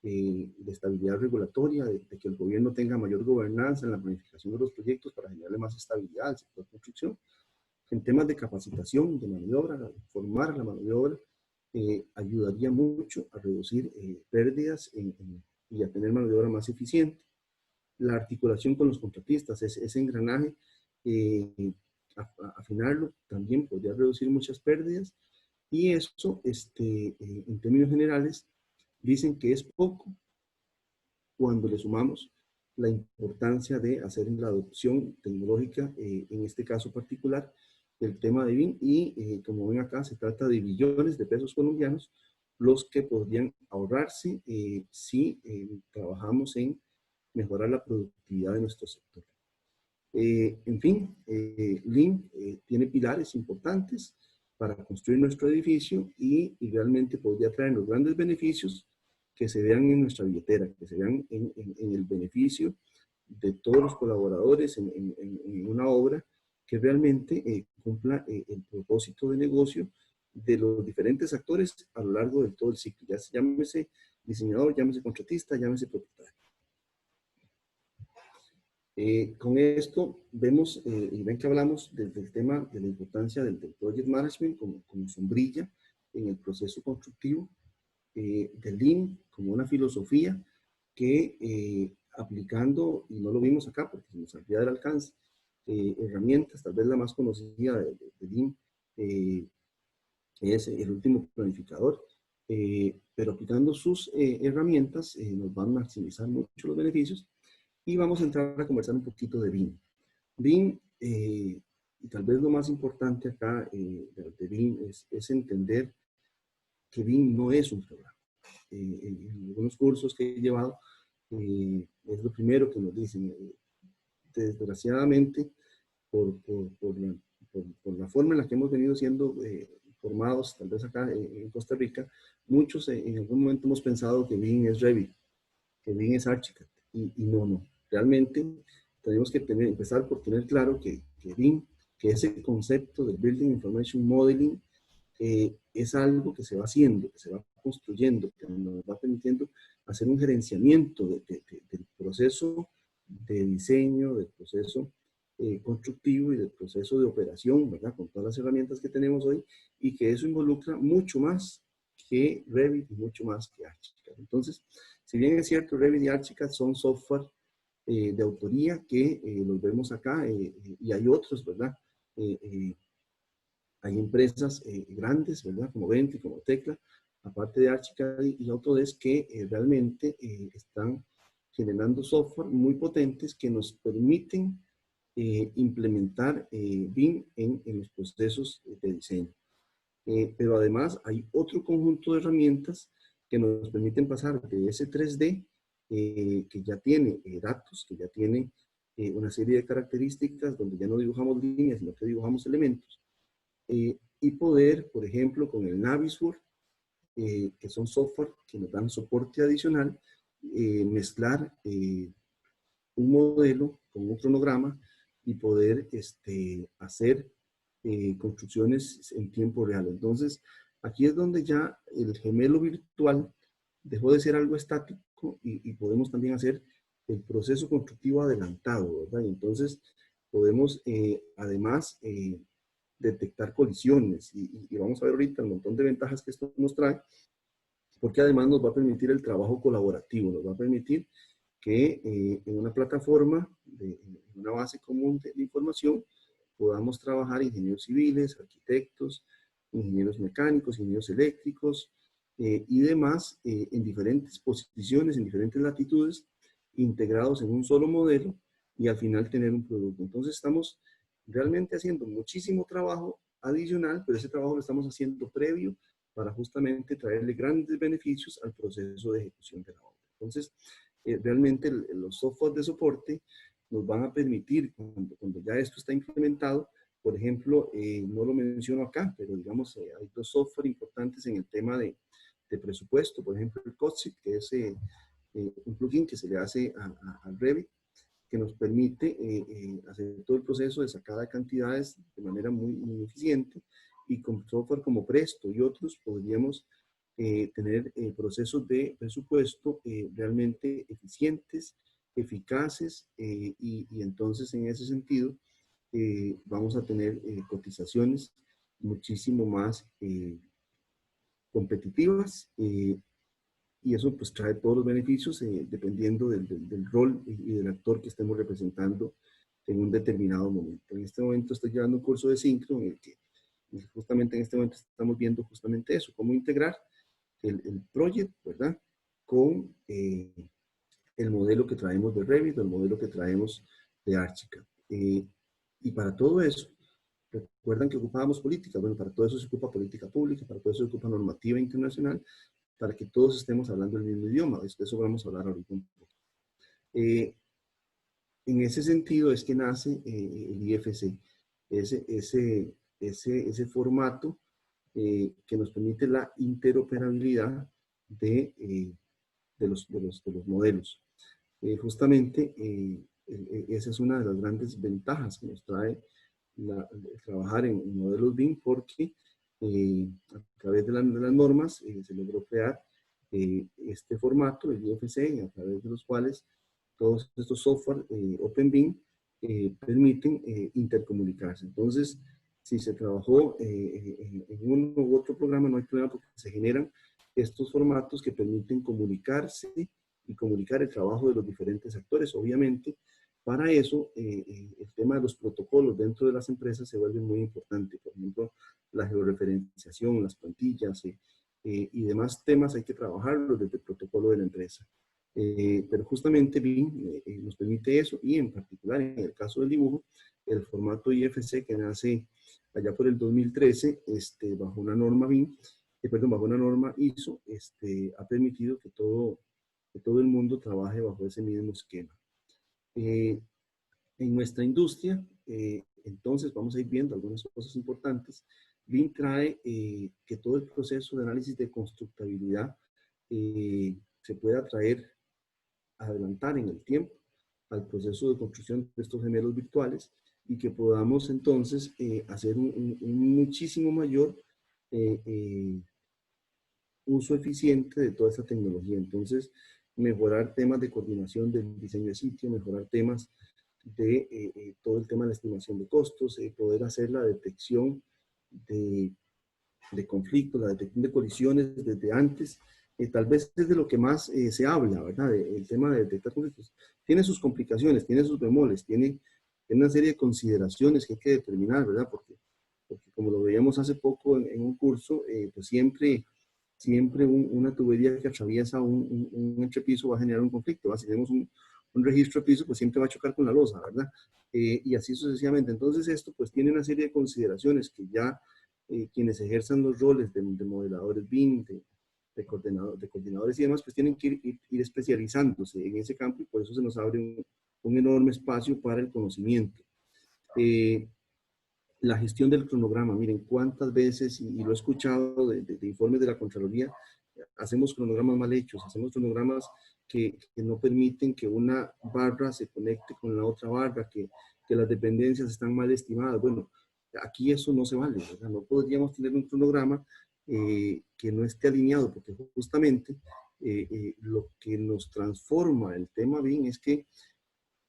de estabilidad regulatoria, de que el gobierno tenga mayor gobernanza en la planificación de los proyectos para generarle más estabilidad al sector de construcción, en temas de capacitación de mano de obra, formar a la mano de obra, ayudaría mucho a reducir pérdidas y a tener mano de obra más eficiente. La articulación con los contratistas, ese engranaje, afinarlo también podría reducir muchas pérdidas y eso, en términos generales, dicen que es poco cuando le sumamos la importancia de hacer la adopción tecnológica, en este caso particular, del tema de BIM y como ven acá, se trata de billones de pesos colombianos los que podrían ahorrarse si trabajamos en mejorar la productividad de nuestro sector. En fin, Lean tiene pilares importantes para construir nuestro edificio y realmente podría traernos grandes beneficios que se vean en nuestra billetera, que se vean en el beneficio de todos los colaboradores en una obra que realmente cumpla el propósito de negocio de los diferentes actores a lo largo de todo el ciclo. Ya llámese diseñador, llámese contratista, llámese propietario. Con esto vemos y ven que hablamos del tema de la importancia del Project Management como sombrilla en el proceso constructivo, del Lean como una filosofía que aplicando, y no lo vimos acá porque se nos salía del alcance, herramientas, tal vez la más conocida de Lean es el último planificador, pero aplicando sus herramientas nos van a maximizar mucho los beneficios. Y vamos a entrar a conversar un poquito de BIM. BIM, y tal vez lo más importante acá de BIM es entender que BIM no es un programa. En algunos cursos que he llevado, es lo primero que nos dicen. Desgraciadamente, por la forma en la que hemos venido siendo formados, tal vez acá en Costa Rica, muchos en algún momento hemos pensado que BIM es Revit, que BIM es Archicad, y no. Realmente tenemos que empezar por tener claro que BIM, que ese concepto del Building Information Modeling, es algo que se va haciendo, que se va construyendo, que nos va permitiendo hacer un gerenciamiento del proceso de diseño, del proceso constructivo y del proceso de operación, ¿verdad? Con todas las herramientas que tenemos hoy, y que eso involucra mucho más que Revit y mucho más que Archicad. Entonces, si bien es cierto, Revit y Archicad son software de autoría que los vemos acá, y hay otros, ¿verdad? Hay empresas grandes, ¿verdad? Como Bentley, como Tecla, aparte de Archicad y Autodesk, que realmente están generando software muy potentes que nos permiten implementar BIM en los procesos de diseño. Pero además hay otro conjunto de herramientas que nos permiten pasar de ese 3D, que ya tiene datos, que ya tiene una serie de características donde ya no dibujamos líneas, sino que dibujamos elementos, y poder, por ejemplo, con el Navisworks, que son software que nos dan soporte adicional, mezclar un modelo con un cronograma y poder hacer construcciones en tiempo real. Entonces, aquí es donde ya el gemelo virtual dejó de ser algo estático y podemos también hacer el proceso constructivo adelantado, ¿verdad? Y entonces podemos además detectar colisiones y vamos a ver ahorita el montón de ventajas que esto nos trae, porque además nos va a permitir el trabajo colaborativo, nos va a permitir que en una plataforma, en una base común de información, podamos trabajar ingenieros civiles, arquitectos, ingenieros mecánicos, ingenieros eléctricos y demás en diferentes posiciones, en diferentes latitudes, integrados en un solo modelo y al final tener un producto. Entonces estamos realmente haciendo muchísimo trabajo adicional, pero ese trabajo lo estamos haciendo previo para justamente traerle grandes beneficios al proceso de ejecución de la obra. Entonces, realmente los softwares de soporte nos van a permitir, cuando ya esto está implementado, Por ejemplo, no lo menciono acá, pero digamos, hay dos software importantes en el tema de presupuesto. Por ejemplo, el COTSIT, que es un plugin que se le hace al Revit, que nos permite hacer todo el proceso de sacada de cantidades de manera muy eficiente, y con software como Presto y otros podríamos tener procesos de presupuesto realmente eficientes, eficaces, y entonces en ese sentido vamos a tener cotizaciones muchísimo más competitivas, y eso pues trae todos los beneficios dependiendo del rol y del actor que estemos representando en un determinado momento. En este momento estoy llevando un curso de Syncro en el que justamente en este momento estamos viendo justamente eso, cómo integrar el project, ¿verdad? Con el modelo que traemos de Revit, el modelo que traemos de Archicad. Y para todo eso, recuerdan que ocupábamos política. Bueno, para todo eso se ocupa política pública, para todo eso se ocupa normativa internacional, para que todos estemos hablando el mismo idioma. De eso vamos a hablar ahorita un poco. En ese sentido es que nace el IFC, ese formato que nos permite la interoperabilidad de los modelos. Justamente esa es una de las grandes ventajas que nos trae trabajar en modelos BIM, porque a través de las normas se logró crear este formato, el IFC, a través de los cuales todos estos software OpenBIM permiten intercomunicarse. Entonces, si se trabajó en uno u otro programa, no hay problema, porque se generan estos formatos que permiten comunicarse y comunicar el trabajo de los diferentes actores. Obviamente, para eso, el tema de los protocolos dentro de las empresas se vuelve muy importante. Por ejemplo, la georreferenciación, las plantillas y demás temas hay que trabajarlos desde el protocolo de la empresa. Pero justamente BIM nos permite eso, y en particular en el caso del dibujo, el formato IFC que nace allá por el 2013, bajo una norma BIM, bajo una norma ISO, ha permitido que todo el mundo trabaje bajo ese mismo esquema. En nuestra industria, entonces vamos a ir viendo algunas cosas importantes. BIM trae que todo el proceso de análisis de constructabilidad se pueda adelantar en el tiempo al proceso de construcción de estos gemelos virtuales, y que podamos entonces hacer un muchísimo mayor uso eficiente de toda esta tecnología. Entonces, mejorar temas de coordinación del diseño de sitio, mejorar temas de todo el tema de la estimación de costos, poder hacer la detección de conflictos, la detección de colisiones desde antes. Tal vez es de lo que más se habla, ¿verdad? El tema de detectar conflictos. Tiene sus complicaciones, tiene sus bemoles, tiene una serie de consideraciones que hay que determinar, ¿verdad? Porque como lo veíamos hace poco en un curso, pues siempre una tubería que atraviesa un entrepiso va a generar un conflicto, ¿va? Si tenemos un registro de piso, pues siempre va a chocar con la losa, ¿verdad? Y así sucesivamente. Entonces esto pues tiene una serie de consideraciones que ya quienes ejerzan los roles de modeladores BIM, de coordinadores y demás, pues tienen que ir especializándose en ese campo, y por eso se nos abre un enorme espacio para el conocimiento. La gestión del cronograma, miren cuántas veces, y lo he escuchado de informes de la Contraloría, hacemos cronogramas mal hechos, hacemos cronogramas que no permiten que una barra se conecte con la otra barra, que las dependencias están mal estimadas. Bueno, aquí eso no se vale, ¿verdad? No podríamos tener un cronograma que no esté alineado, porque justamente lo que nos transforma el tema BIM es que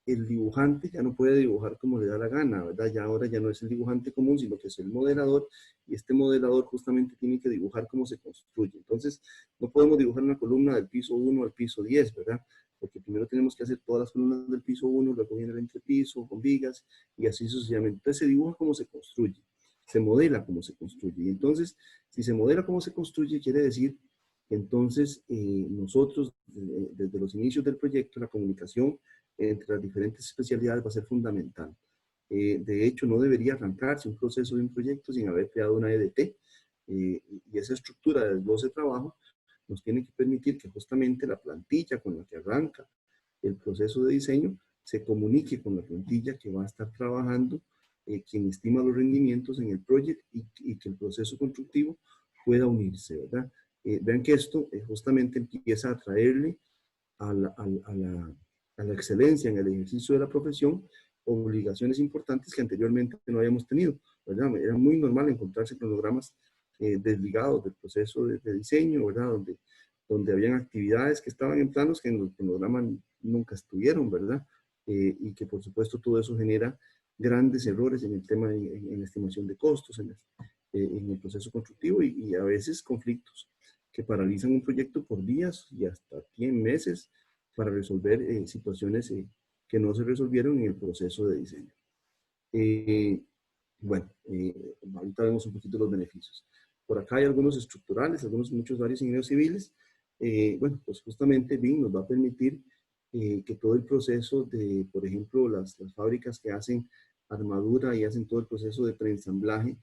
el dibujante ya no puede dibujar como le da la gana, ¿verdad? Ya ahora ya no es el dibujante común, sino que es el modelador, y este modelador justamente tiene que dibujar cómo se construye. Entonces, no podemos dibujar una columna del piso 1 al piso 10, ¿verdad? Porque primero tenemos que hacer todas las columnas del piso 1, luego viene el entrepiso, con vigas, y así sucesivamente. Entonces, se dibuja cómo se construye, se modela cómo se construye. Y entonces, si se modela cómo se construye, quiere decir que entonces nosotros, desde los inicios del proyecto, la comunicación entre las diferentes especialidades va a ser fundamental. De hecho, no debería arrancarse un proceso de un proyecto sin haber creado una EDT. Y esa estructura del desglose de trabajo nos tiene que permitir que justamente la plantilla con la que arranca el proceso de diseño se comunique con la plantilla que va a estar trabajando quien estima los rendimientos en el proyecto y que el proceso constructivo pueda unirse, ¿verdad? Vean que esto justamente empieza a traerle a la excelencia en el ejercicio de la profesión obligaciones importantes que anteriormente no habíamos tenido, ¿verdad? Era muy normal encontrarse cronogramas desligados del proceso de diseño, ¿verdad? Donde habían actividades que estaban en planos que en el cronograma nunca estuvieron, ¿verdad? Y que por supuesto todo eso genera grandes errores en el tema, en la estimación de costos, en el proceso constructivo y a veces conflictos que paralizan un proyecto por días y hasta 10 meses para resolver situaciones que no se resolvieron en el proceso de diseño. Bueno, ahorita vemos un poquito los beneficios. Por acá hay algunos estructurales, muchos varios ingenieros civiles. Bueno, pues justamente BIM nos va a permitir que todo el proceso de, por ejemplo, las fábricas que hacen armadura y hacen todo el proceso de preensamblaje,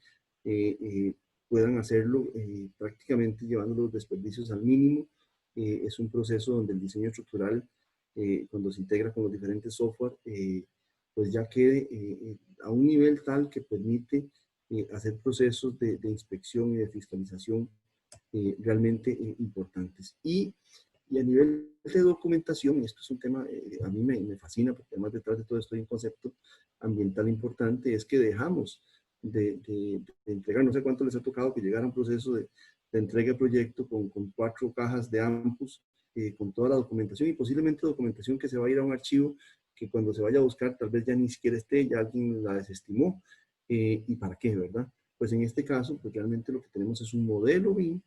puedan hacerlo prácticamente llevando los desperdicios al mínimo. Es un proceso donde el diseño estructural, cuando se integra con los diferentes software, pues ya quede a un nivel tal que permite hacer procesos de inspección y de fiscalización realmente importantes. Y a nivel de documentación, esto es un tema, a mí me fascina, porque además detrás de todo esto hay un concepto ambiental importante, es que dejamos de entregar, no sé cuánto les ha tocado que llegara un proceso de entrega de proyecto con 4 cajas de AMPUS, con toda la documentación y posiblemente documentación que se va a ir a un archivo que cuando se vaya a buscar tal vez ya ni siquiera esté, ya alguien la desestimó. ¿Y para qué, verdad? Pues en este caso, pues realmente lo que tenemos es un modelo BIM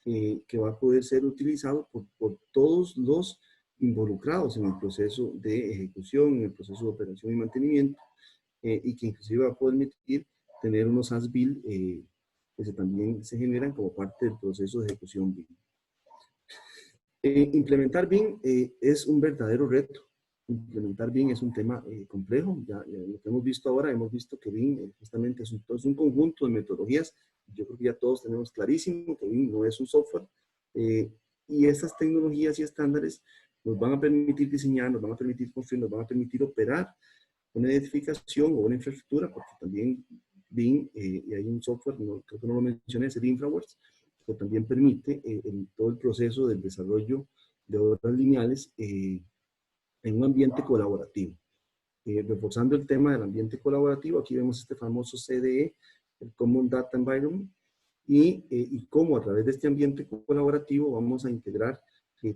que va a poder ser utilizado por todos los involucrados en el proceso de ejecución, en el proceso de operación y mantenimiento, y que inclusive va a permitir tener unos as-built que también se generan como parte del proceso de ejecución BIM. Implementar BIM es un verdadero reto. Implementar BIM es un tema complejo. Ya lo que hemos visto ahora, hemos visto que BIM justamente es un conjunto de metodologías. Yo creo que ya todos tenemos clarísimo que BIM no es un software. Y estas tecnologías y estándares nos van a permitir diseñar, nos van a permitir construir, nos van a permitir operar una edificación o una infraestructura, porque también BIM, y hay un software, creo que no lo mencioné, es el InfraWorks, que también permite todo el proceso del desarrollo de obras lineales en un ambiente colaborativo. Reforzando el tema del ambiente colaborativo, aquí vemos este famoso CDE, el Common Data Environment, y cómo a través de este ambiente colaborativo vamos a integrar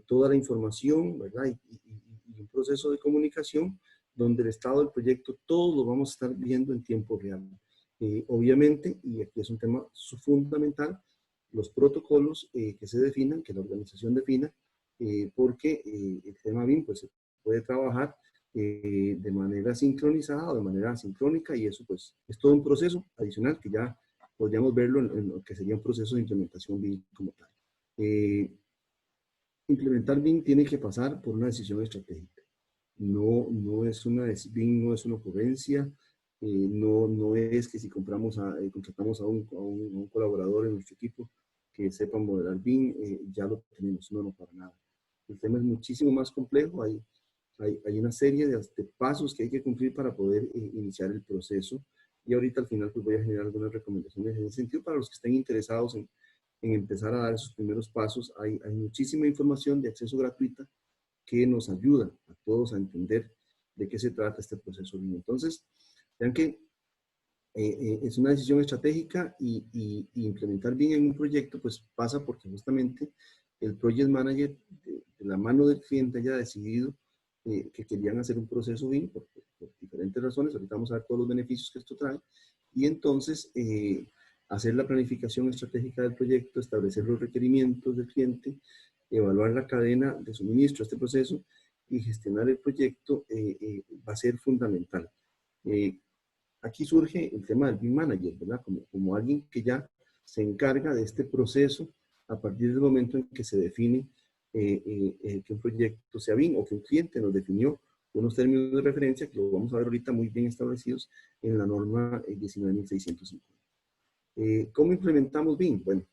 toda la información, ¿verdad? Y un proceso de comunicación donde el estado del proyecto todos lo vamos a estar viendo en tiempo real. Obviamente, y aquí es un tema fundamental, los protocolos que se definan, que la organización defina, porque el tema BIM pues, se puede trabajar de manera sincronizada o de manera asincrónica, y eso pues es todo un proceso adicional que ya podríamos verlo en lo que sería un proceso de implementación BIM como tal. Implementar BIM tiene que pasar por una decisión estratégica. No es una BIM, no es una ocurrencia, no es que si contratamos a un colaborador en nuestro equipo que sepa modelar BIM, ya lo tenemos. No, para nada. El tema es muchísimo más complejo. Hay una serie de pasos que hay que cumplir para poder iniciar el proceso. Y ahorita al final pues voy a generar algunas recomendaciones en ese sentido para los que estén interesados en empezar a dar esos primeros pasos. Hay muchísima información de acceso gratuita que nos ayuda a todos a entender de qué se trata este proceso. Entonces, vean que es una decisión estratégica y implementar bien en un proyecto pues pasa porque justamente el project manager de la mano del cliente haya decidido que querían hacer un proceso BIM por diferentes razones. Ahorita vamos a ver todos los beneficios que esto trae. Y entonces hacer la planificación estratégica del proyecto, establecer los requerimientos del cliente, evaluar la cadena de suministro a este proceso y gestionar el proyecto va a ser fundamental. Aquí surge el tema del BIM Manager, ¿verdad? Como alguien que ya se encarga de este proceso a partir del momento en que se define que un proyecto sea BIM o que un cliente nos definió unos términos de referencia que lo vamos a ver ahorita muy bien establecidos en la norma 19.650. ¿Cómo implementamos BIM? Bueno,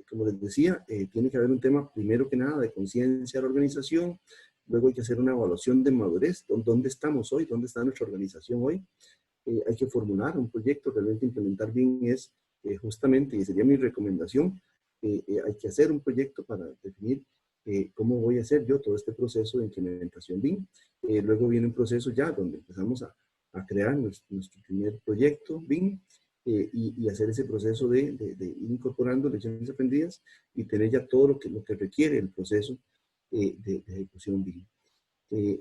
como les decía, tiene que haber un tema, primero que nada, de conciencia de la organización. Luego hay que hacer una evaluación de madurez. ¿Dónde estamos hoy? ¿Dónde está nuestra organización hoy? hay que formular un proyecto, realmente implementar BIM es justamente, y sería mi recomendación, hay que hacer un proyecto para definir cómo voy a hacer yo todo este proceso de implementación BIM. Luego viene un proceso ya donde empezamos a crear nuestro primer proyecto BIM y hacer ese proceso de ir incorporando lecciones aprendidas y tener ya todo lo que requiere el proceso de ejecución BIM.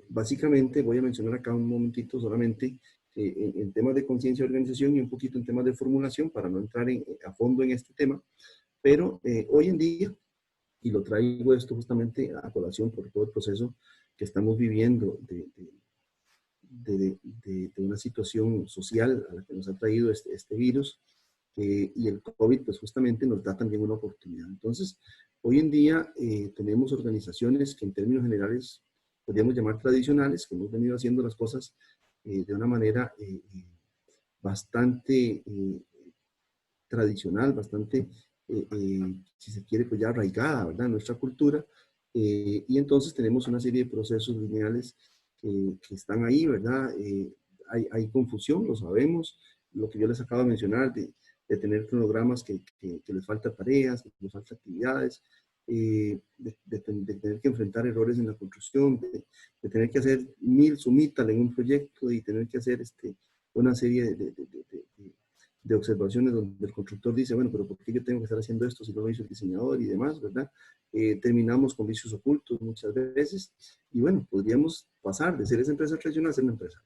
Básicamente voy a mencionar acá un momentito solamente en temas de conciencia de organización y un poquito en temas de formulación para no entrar a fondo en este tema, pero hoy en día, y lo traigo esto justamente a colación por todo el proceso que estamos viviendo de una situación social a la que nos ha traído este virus, y el COVID pues justamente nos da también una oportunidad. Entonces, hoy en día tenemos organizaciones que en términos generales podríamos llamar tradicionales, que hemos venido haciendo las cosas de una manera bastante tradicional, bastante, si se quiere, pues ya arraigada, ¿verdad?, en nuestra cultura. Y entonces tenemos una serie de procesos lineales que están ahí, ¿verdad? Hay confusión, lo sabemos. Lo que yo les acabo de mencionar, de tener cronogramas que les falta tareas, que les falta actividades, de tener que enfrentar errores en la construcción, de tener que hacer 1000 sumitas en un proyecto y tener que hacer una serie de observaciones donde el constructor dice, bueno, pero ¿por qué yo tengo que estar haciendo esto si no lo hizo el diseñador y demás, ¿verdad? Terminamos con vicios ocultos muchas veces y bueno, podríamos pasar de ser esa empresa tradicional a ser una empresa.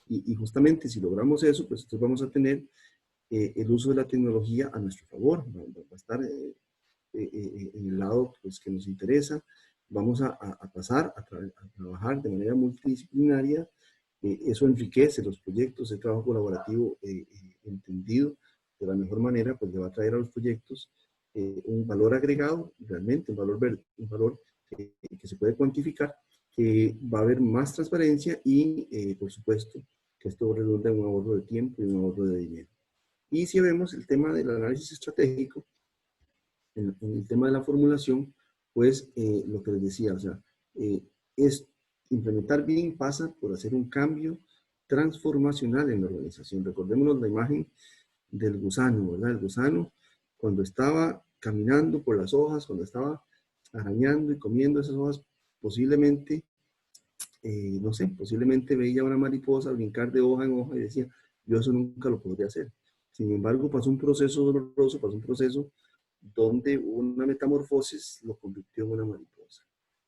Y justamente si logramos eso, pues entonces vamos a tener el uso de la tecnología a nuestro favor, va a estar en el lado pues, que nos interesa, vamos a pasar a trabajar de manera multidisciplinaria. Eso enriquece los proyectos, el trabajo colaborativo entendido de la mejor manera, pues le va a traer a los proyectos un valor agregado, realmente un valor que se puede cuantificar, que va a haber más transparencia y, por supuesto, que esto redunda en un ahorro de tiempo y un ahorro de dinero. Y si vemos el tema del análisis estratégico, en el tema de la formulación, pues lo que les decía, o sea, es implementar BIM pasa por hacer un cambio transformacional en la organización. Recordémonos la imagen del gusano, ¿verdad? El gusano, cuando estaba caminando por las hojas, cuando estaba arañando y comiendo esas hojas, posiblemente, no sé, posiblemente veía una mariposa brincar de hoja en hoja y decía, yo eso nunca lo podría hacer. Sin embargo, pasó un proceso doloroso, pasó un proceso donde una metamorfosis lo convirtió en una mariposa.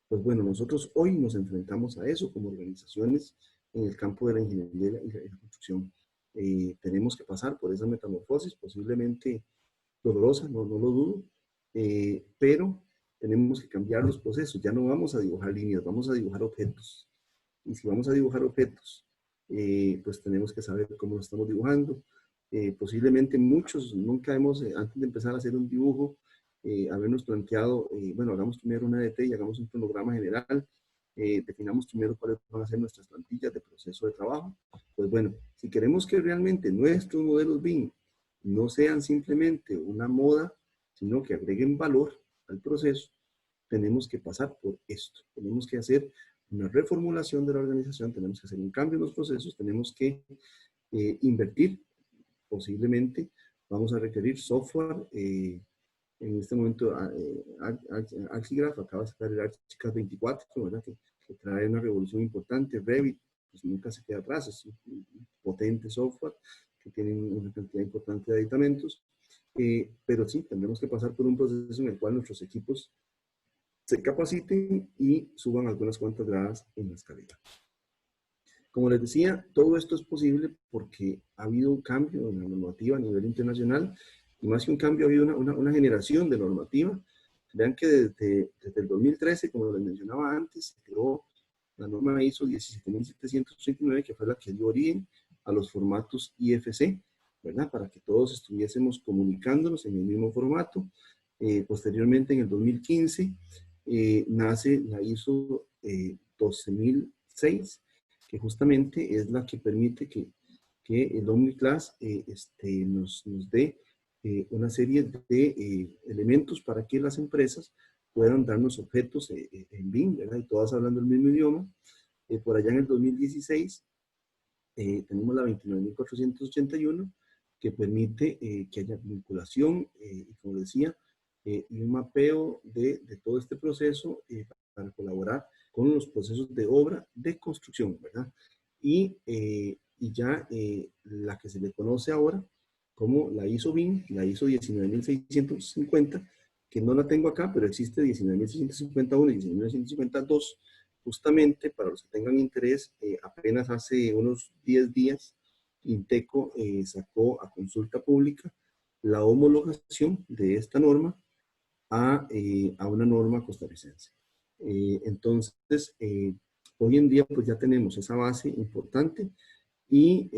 Pues bueno, nosotros hoy nos enfrentamos a eso como organizaciones en el campo de la ingeniería y la construcción. Tenemos que pasar por esa metamorfosis, posiblemente dolorosa, no lo dudo, pero tenemos que cambiar los procesos. Ya no vamos a dibujar líneas, vamos a dibujar objetos. Y si vamos a dibujar objetos, pues tenemos que saber cómo lo estamos dibujando. Posiblemente muchos nunca hemos, antes de empezar a hacer un dibujo, habernos planteado, bueno, hagamos primero una ADT y hagamos un cronograma general, definamos primero cuáles van a ser nuestras plantillas de proceso de trabajo. Pues bueno, si queremos que realmente nuestros modelos BIM no sean simplemente una moda, sino que agreguen valor al proceso, tenemos que pasar por esto. Tenemos que hacer una reformulación de la organización, tenemos que hacer un cambio en los procesos, tenemos que invertir. Posiblemente vamos a requerir software. En este momento, Archigraph acaba de sacar el Archicad 24, ¿verdad? Que trae una revolución importante. Revit, pues nunca se queda atrás, es un potente software que tiene una cantidad importante de aditamentos. Pero sí, tendremos que pasar por un proceso en el cual nuestros equipos se capaciten y suban algunas cuantas gradas en la escalera. Como les decía, todo esto es posible porque ha habido un cambio en la normativa a nivel internacional y más que un cambio, ha habido una generación de normativa. Vean que desde el 2013, como les mencionaba antes, se creó la norma ISO 17739, que fue la que dio origen a los formatos IFC, ¿verdad? Para que todos estuviésemos comunicándonos en el mismo formato. Posteriormente, en el 2015, nace la ISO 12006, que justamente es la que permite que el OmniClass nos dé una serie de elementos para que las empresas puedan darnos objetos en BIM, ¿verdad? Y todas hablando el mismo idioma. Por allá en el 2016 tenemos la 29.481, que permite que haya vinculación, y como decía, y un mapeo de todo este proceso para colaborar con los procesos de obra de construcción, ¿verdad? Y ya la que se le conoce ahora como la ISO BIM, la ISO 19.650, que no la tengo acá, pero existe 19.651 y 19.652, justamente para los que tengan interés. Apenas hace unos 10 días, Inteco sacó a consulta pública la homologación de esta norma a una norma costarricense. Entonces, hoy en día pues ya tenemos esa base importante y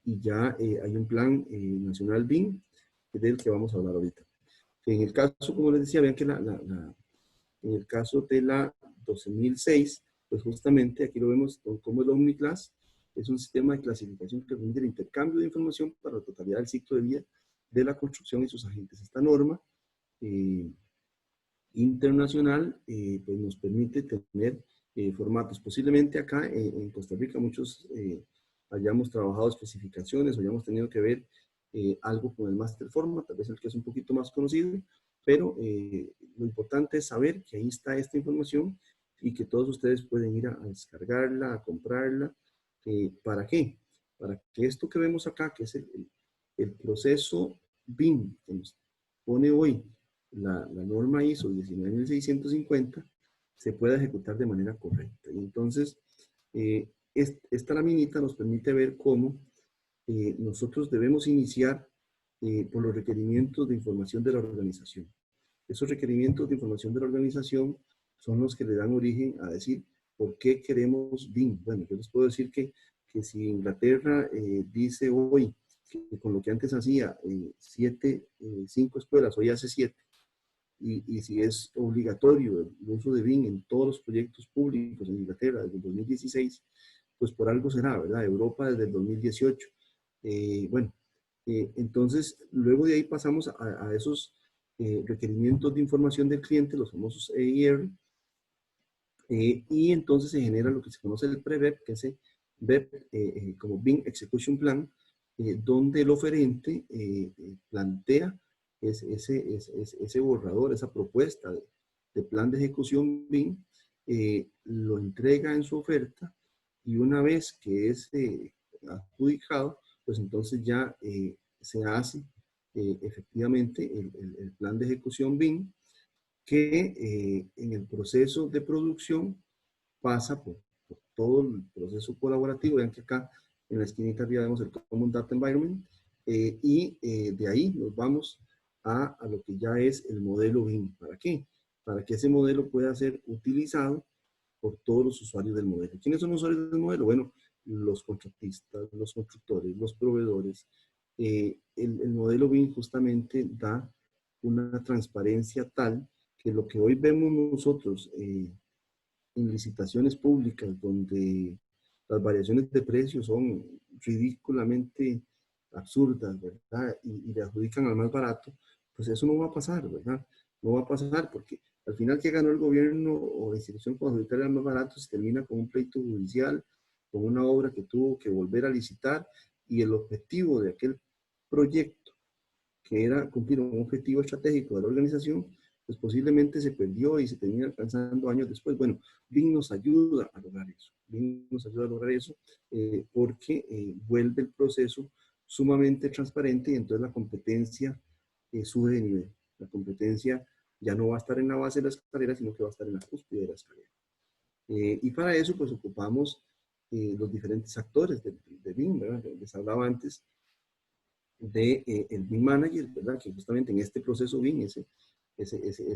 ya hay un plan nacional BIM, del que vamos a hablar ahorita. En el caso, como les decía, vean que en el caso de la 12.006, pues justamente aquí lo vemos como el OmniClass es un sistema de clasificación que permite el intercambio de información para la totalidad del ciclo de vida de la construcción y sus agentes. Esta norma internacional pues nos permite tener formatos. Posiblemente acá en Costa Rica muchos hayamos trabajado especificaciones o hayamos tenido que ver algo con el Master Format, tal vez el que es un poquito más conocido, pero lo importante es saber que ahí está esta información y que todos ustedes pueden ir a descargarla, a comprarla. ¿Para qué? Para que esto que vemos acá, que es el proceso BIM que nos pone hoy la norma ISO 19.650, se pueda ejecutar de manera correcta. Y entonces, esta laminita nos permite ver cómo nosotros debemos iniciar por los requerimientos de información de la organización. Esos requerimientos de información de la organización son los que le dan origen a decir por qué queremos BIM. Bueno, yo les puedo decir que si Inglaterra dice hoy que con lo que antes hacía 5 escuelas, hoy hace 7, y si es obligatorio el uso de BIM en todos los proyectos públicos en Inglaterra desde el 2016, pues por algo será, ¿verdad? Europa desde el 2018. Bueno, entonces, luego de ahí pasamos a esos requerimientos de información del cliente, los famosos EIR, y entonces se genera lo que se conoce el PREVEP, que es el BEP, como BIM Execution Plan, donde el oferente plantea ese borrador, esa propuesta de plan de ejecución BIM, lo entrega en su oferta, y una vez que es adjudicado, pues entonces ya se hace efectivamente el plan de ejecución BIM, que en el proceso de producción pasa por todo el proceso colaborativo. Vean que acá en la esquinita arriba vemos el Common Data Environment, de ahí nos vamos a lo que ya es el modelo BIM. ¿Para qué? Para que ese modelo pueda ser utilizado por todos los usuarios del modelo. ¿Quiénes son los usuarios del modelo? Bueno, los contratistas, los constructores, los proveedores. El modelo BIM justamente da una transparencia tal que lo que hoy vemos nosotros en licitaciones públicas, donde las variaciones de precios son ridículamente absurdas, ¿verdad? Y le adjudican al más barato, pues eso no va a pasar, ¿verdad? No va a pasar porque al final que ganó el gobierno o la institución con adjudicar al más barato se termina con un pleito judicial, con una obra que tuvo que volver a licitar, y el objetivo de aquel proyecto, que era cumplir un objetivo estratégico de la organización, pues posiblemente se perdió y se termina alcanzando años después. Bueno, BIM nos ayuda a lograr eso. BIM nos ayuda a lograr eso porque vuelve el proceso sumamente transparente, y entonces la competencia sube de nivel. La competencia ya no va a estar en la base de la escalera, sino que va a estar en la cúspide de la escalera. Y para eso pues ocupamos los diferentes actores de BIM, ¿verdad? Les hablaba antes de el BIM Manager, ¿verdad? Que justamente en este proceso BIM es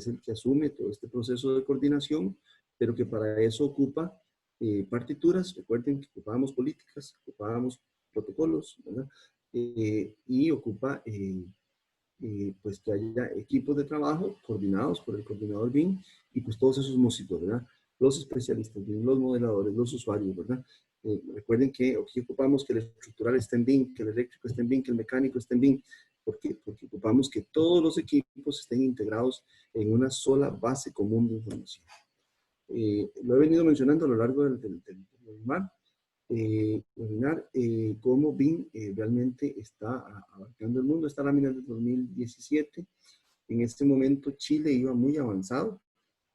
el que asume todo este proceso de coordinación, pero que para eso ocupa partituras. Recuerden que ocupábamos políticas, ocupábamos protocolos, ¿verdad? Y ocupa pues que haya equipos de trabajo coordinados por el coordinador BIM, y pues todos esos músicos, ¿verdad? Los especialistas BIM, los modeladores, los usuarios, ¿verdad? Recuerden que aquí ocupamos que el estructural esté en BIM, que el eléctrico esté en BIM, que el mecánico esté en BIM, porque ocupamos que todos los equipos estén integrados en una sola base común de información. Lo he venido mencionando a lo largo del webinar. imaginar cómo BIM realmente está abarcando el mundo. Esta lámina es de 2017. En este momento Chile iba muy avanzado.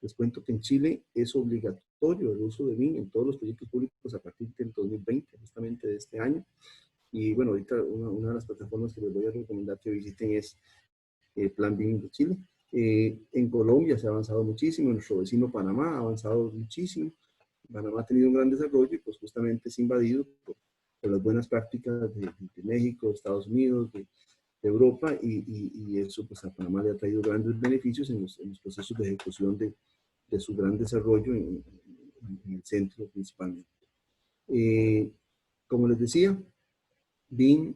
Les cuento que en Chile es obligatorio el uso de BIM en todos los proyectos públicos a partir del 2020, justamente de este año. Y bueno, ahorita una de las plataformas que les voy a recomendar que visiten es Plan BIM de Chile. En Colombia se ha avanzado muchísimo, nuestro vecino Panamá ha avanzado muchísimo. Panamá ha tenido un gran desarrollo y pues justamente es invadido por las buenas prácticas de México, de Estados Unidos, de Europa y eso pues a Panamá le ha traído grandes beneficios en los procesos de ejecución de su gran desarrollo en el centro principalmente. Como les decía, BIM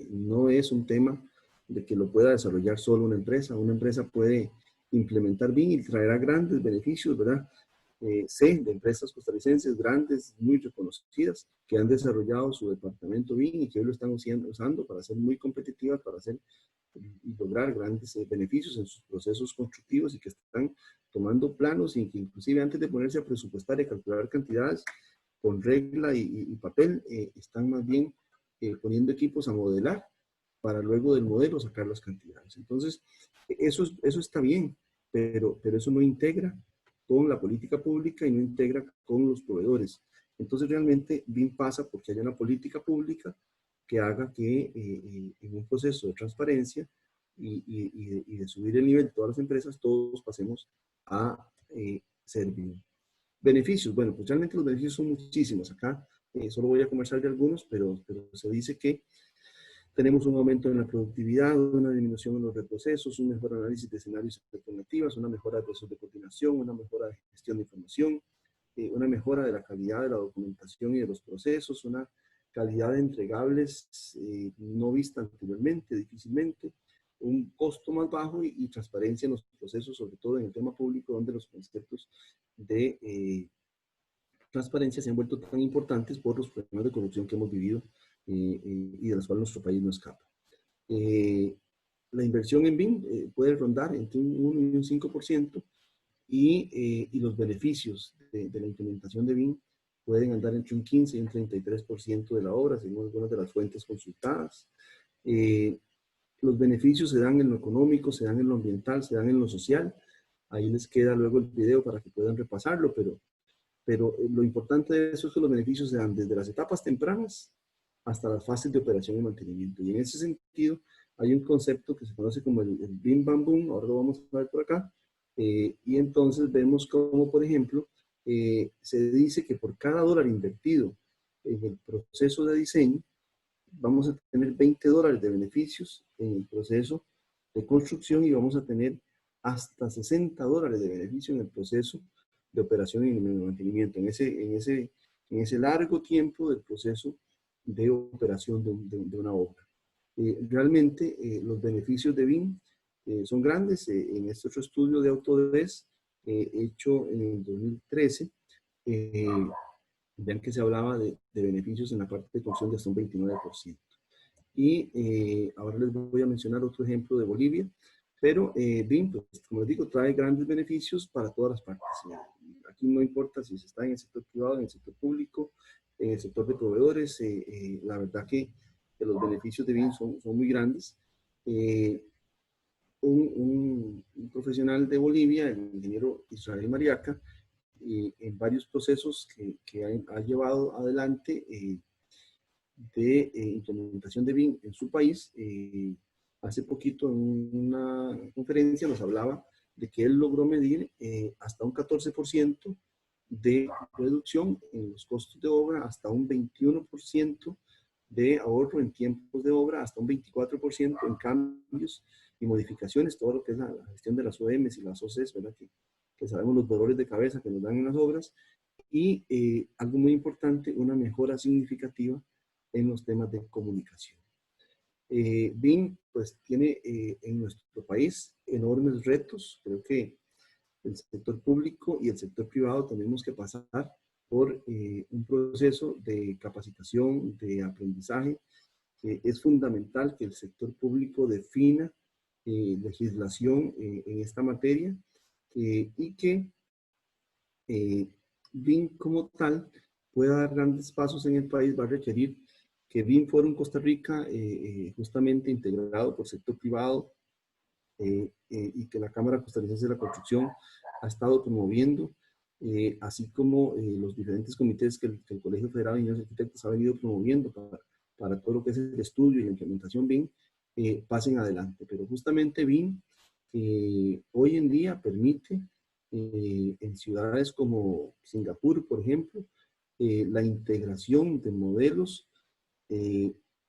no es un tema de que lo pueda desarrollar solo una empresa. Una empresa puede implementar BIM y traerá grandes beneficios, ¿verdad? Sé de empresas costarricenses grandes, muy reconocidas, que han desarrollado su departamento BIM y que hoy lo están usando para ser muy competitivas, para hacer y lograr grandes beneficios en sus procesos constructivos y que están tomando planos y que inclusive antes de ponerse a presupuestar y a calcular cantidades con regla y papel, están más bien poniendo equipos a modelar para luego del modelo sacar las cantidades. Entonces, eso está bien, pero eso no integra con la política pública y no integra con los proveedores. Entonces, realmente, BIM pasa porque haya una política pública que haga que en un proceso de transparencia y de subir el nivel de todas las empresas, todos pasemos a ser BIM. Beneficios, bueno, pues realmente los beneficios son muchísimos. Acá solo voy a conversar de algunos, pero se dice que tenemos un aumento en la productividad, una disminución en los reprocesos, un mejor análisis de escenarios alternativas, una mejora de procesos de coordinación, una mejora de gestión de información, una mejora de la calidad de la documentación y de los procesos, una calidad de entregables no vista anteriormente, difícilmente, un costo más bajo y transparencia en los procesos, sobre todo en el tema público, donde los conceptos de transparencia se han vuelto tan importantes por los problemas de corrupción que hemos vivido y de los cuales nuestro país no escapa. La inversión en BIM puede rondar entre un 1 y un 5% y los beneficios de la implementación de BIM pueden andar entre un 15 y un 33% de la obra, según algunas de las fuentes consultadas. Los beneficios se dan en lo económico, se dan en lo ambiental, se dan en lo social. Ahí les queda luego el video para que puedan repasarlo, pero lo importante de eso es que los beneficios se dan desde las etapas tempranas hasta las fases de operación y mantenimiento. Y en ese sentido, hay un concepto que se conoce como el Bim Bam Boom, ahora lo vamos a ver por acá, y entonces vemos como, por ejemplo, se dice que por cada dólar invertido en el proceso de diseño, vamos a tener $20 de beneficios en el proceso de construcción y vamos a tener hasta $60 de beneficio en el proceso de operación y mantenimiento, en ese largo tiempo del proceso de operación de una obra. Realmente los beneficios de BIM son grandes. En este otro estudio de Autodesk, hecho en el 2013, vean que se hablaba de beneficios en la parte de construcción de hasta un 29%. Y ahora les voy a mencionar otro ejemplo de Bolivia, pero BIM, pues, como les digo, trae grandes beneficios para todas las partes. Aquí no importa si se está en el sector privado, en el sector público, en el sector de proveedores, la verdad que los beneficios de BIM son muy grandes. Un profesional de Bolivia, el ingeniero Israel Mariaca, en varios procesos que ha llevado adelante de implementación de BIM en su país, hace poquito en una conferencia nos hablaba de que él logró medir hasta un 14% de reducción en los costos de obra, hasta un 21% de ahorro en tiempos de obra, hasta un 24% en cambios y modificaciones, todo lo que es la gestión de las OMs y las OCs, ¿verdad? Que sabemos los dolores de cabeza que nos dan en las obras, y algo muy importante, una mejora significativa en los temas de comunicación. BIM pues tiene en nuestro país enormes retos. Creo que el sector público y el sector privado tenemos que pasar por un proceso de capacitación, de aprendizaje. Es fundamental que el sector público defina legislación en esta materia y que BIM como tal pueda dar grandes pasos en el país, va a requerir que BIM Forum Costa Rica, justamente integrado por sector privado, y que la Cámara Costarricense de la Construcción ha estado promoviendo, así como los diferentes comités que el Colegio Federal de Ingenieros y Arquitectos ha venido promoviendo para todo lo que es el estudio y la implementación BIM, pasen adelante. Pero justamente BIM hoy en día permite en ciudades como Singapur, por ejemplo, la integración de modelos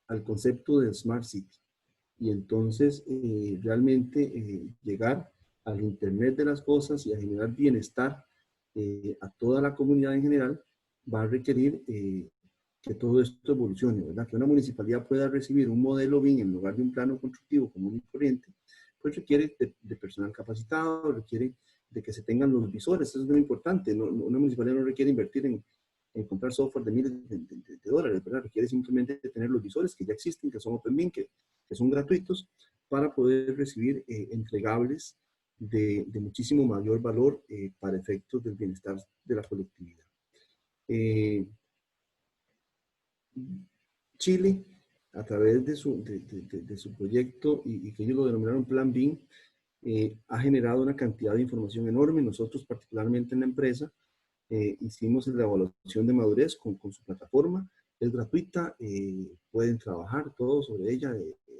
al concepto de Smart City. Y entonces realmente llegar al Internet de las cosas y a generar bienestar a toda la comunidad en general va a requerir que todo esto evolucione, ¿verdad? Que una municipalidad pueda recibir un modelo BIM en lugar de un plano constructivo común y corriente, pues requiere de personal capacitado, requiere de que se tengan los visores, eso es muy importante. Una municipalidad no requiere invertir en comprar software de miles de dólares, ¿verdad? Requiere simplemente tener los visores que ya existen, que son OpenBIM, que son gratuitos, para poder recibir entregables de muchísimo mayor valor para efectos del bienestar de la colectividad. Chile, a través de su proyecto, y que ellos lo denominaron Plan BIM, ha generado una cantidad de información enorme. Nosotros, particularmente en la empresa, hicimos la evaluación de madurez con su plataforma. Es gratuita, pueden trabajar todo sobre ella.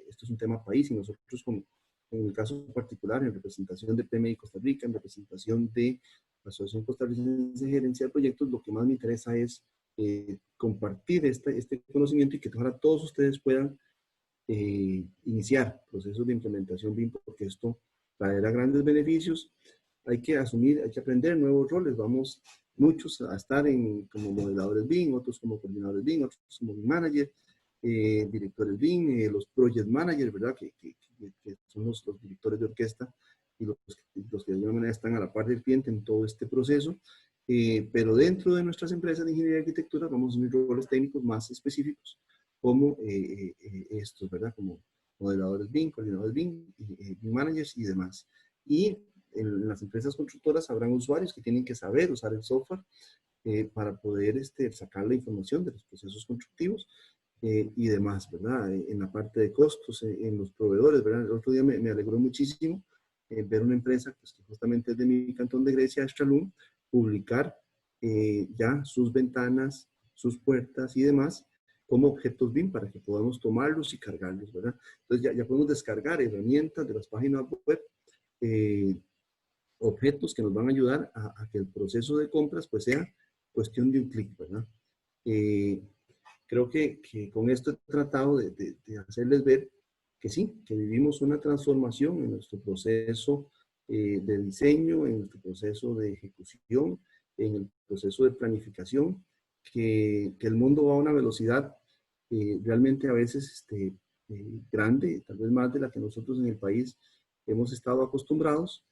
Esto es un tema país y nosotros, en el caso particular, en representación de PMI Costa Rica, en representación de la Asociación Costarricense de Gerencia de Proyectos, lo que más me interesa es compartir este conocimiento y que ahora todos ustedes puedan iniciar procesos de implementación BIM, porque esto traerá grandes beneficios. Hay que asumir, hay que aprender nuevos roles. Vamos muchos a estar como modeladores BIM, otros como coordinadores BIM, otros como BIM manager, directores BIM, los project managers, ¿verdad? Que son los directores de orquesta y los que de alguna manera están a la par del cliente en todo este proceso. Pero dentro de nuestras empresas de ingeniería y arquitectura vamos a asumir roles técnicos más específicos, como estos, ¿verdad? Como modeladores BIM, coordinadores BIM, BIM managers y demás. Y en las empresas constructoras habrán usuarios que tienen que saber usar el software para poder sacar la información de los procesos constructivos y demás, ¿verdad? En la parte de costos, en los proveedores, ¿verdad? El otro día me alegró muchísimo ver una empresa pues, que justamente es de mi cantón de Grecia, Estralum, publicar ya sus ventanas, sus puertas y demás como objetos BIM para que podamos tomarlos y cargarlos, ¿verdad? Entonces ya podemos descargar herramientas de las páginas web, objetos que nos van a ayudar a que el proceso de compras pues sea cuestión de un clic, ¿verdad? Creo que con esto he tratado de hacerles ver que sí, que vivimos una transformación en nuestro proceso de diseño, en nuestro proceso de ejecución, en el proceso de planificación, que el mundo va a una velocidad realmente a veces grande, tal vez más de la que nosotros en el país hemos estado acostumbrados,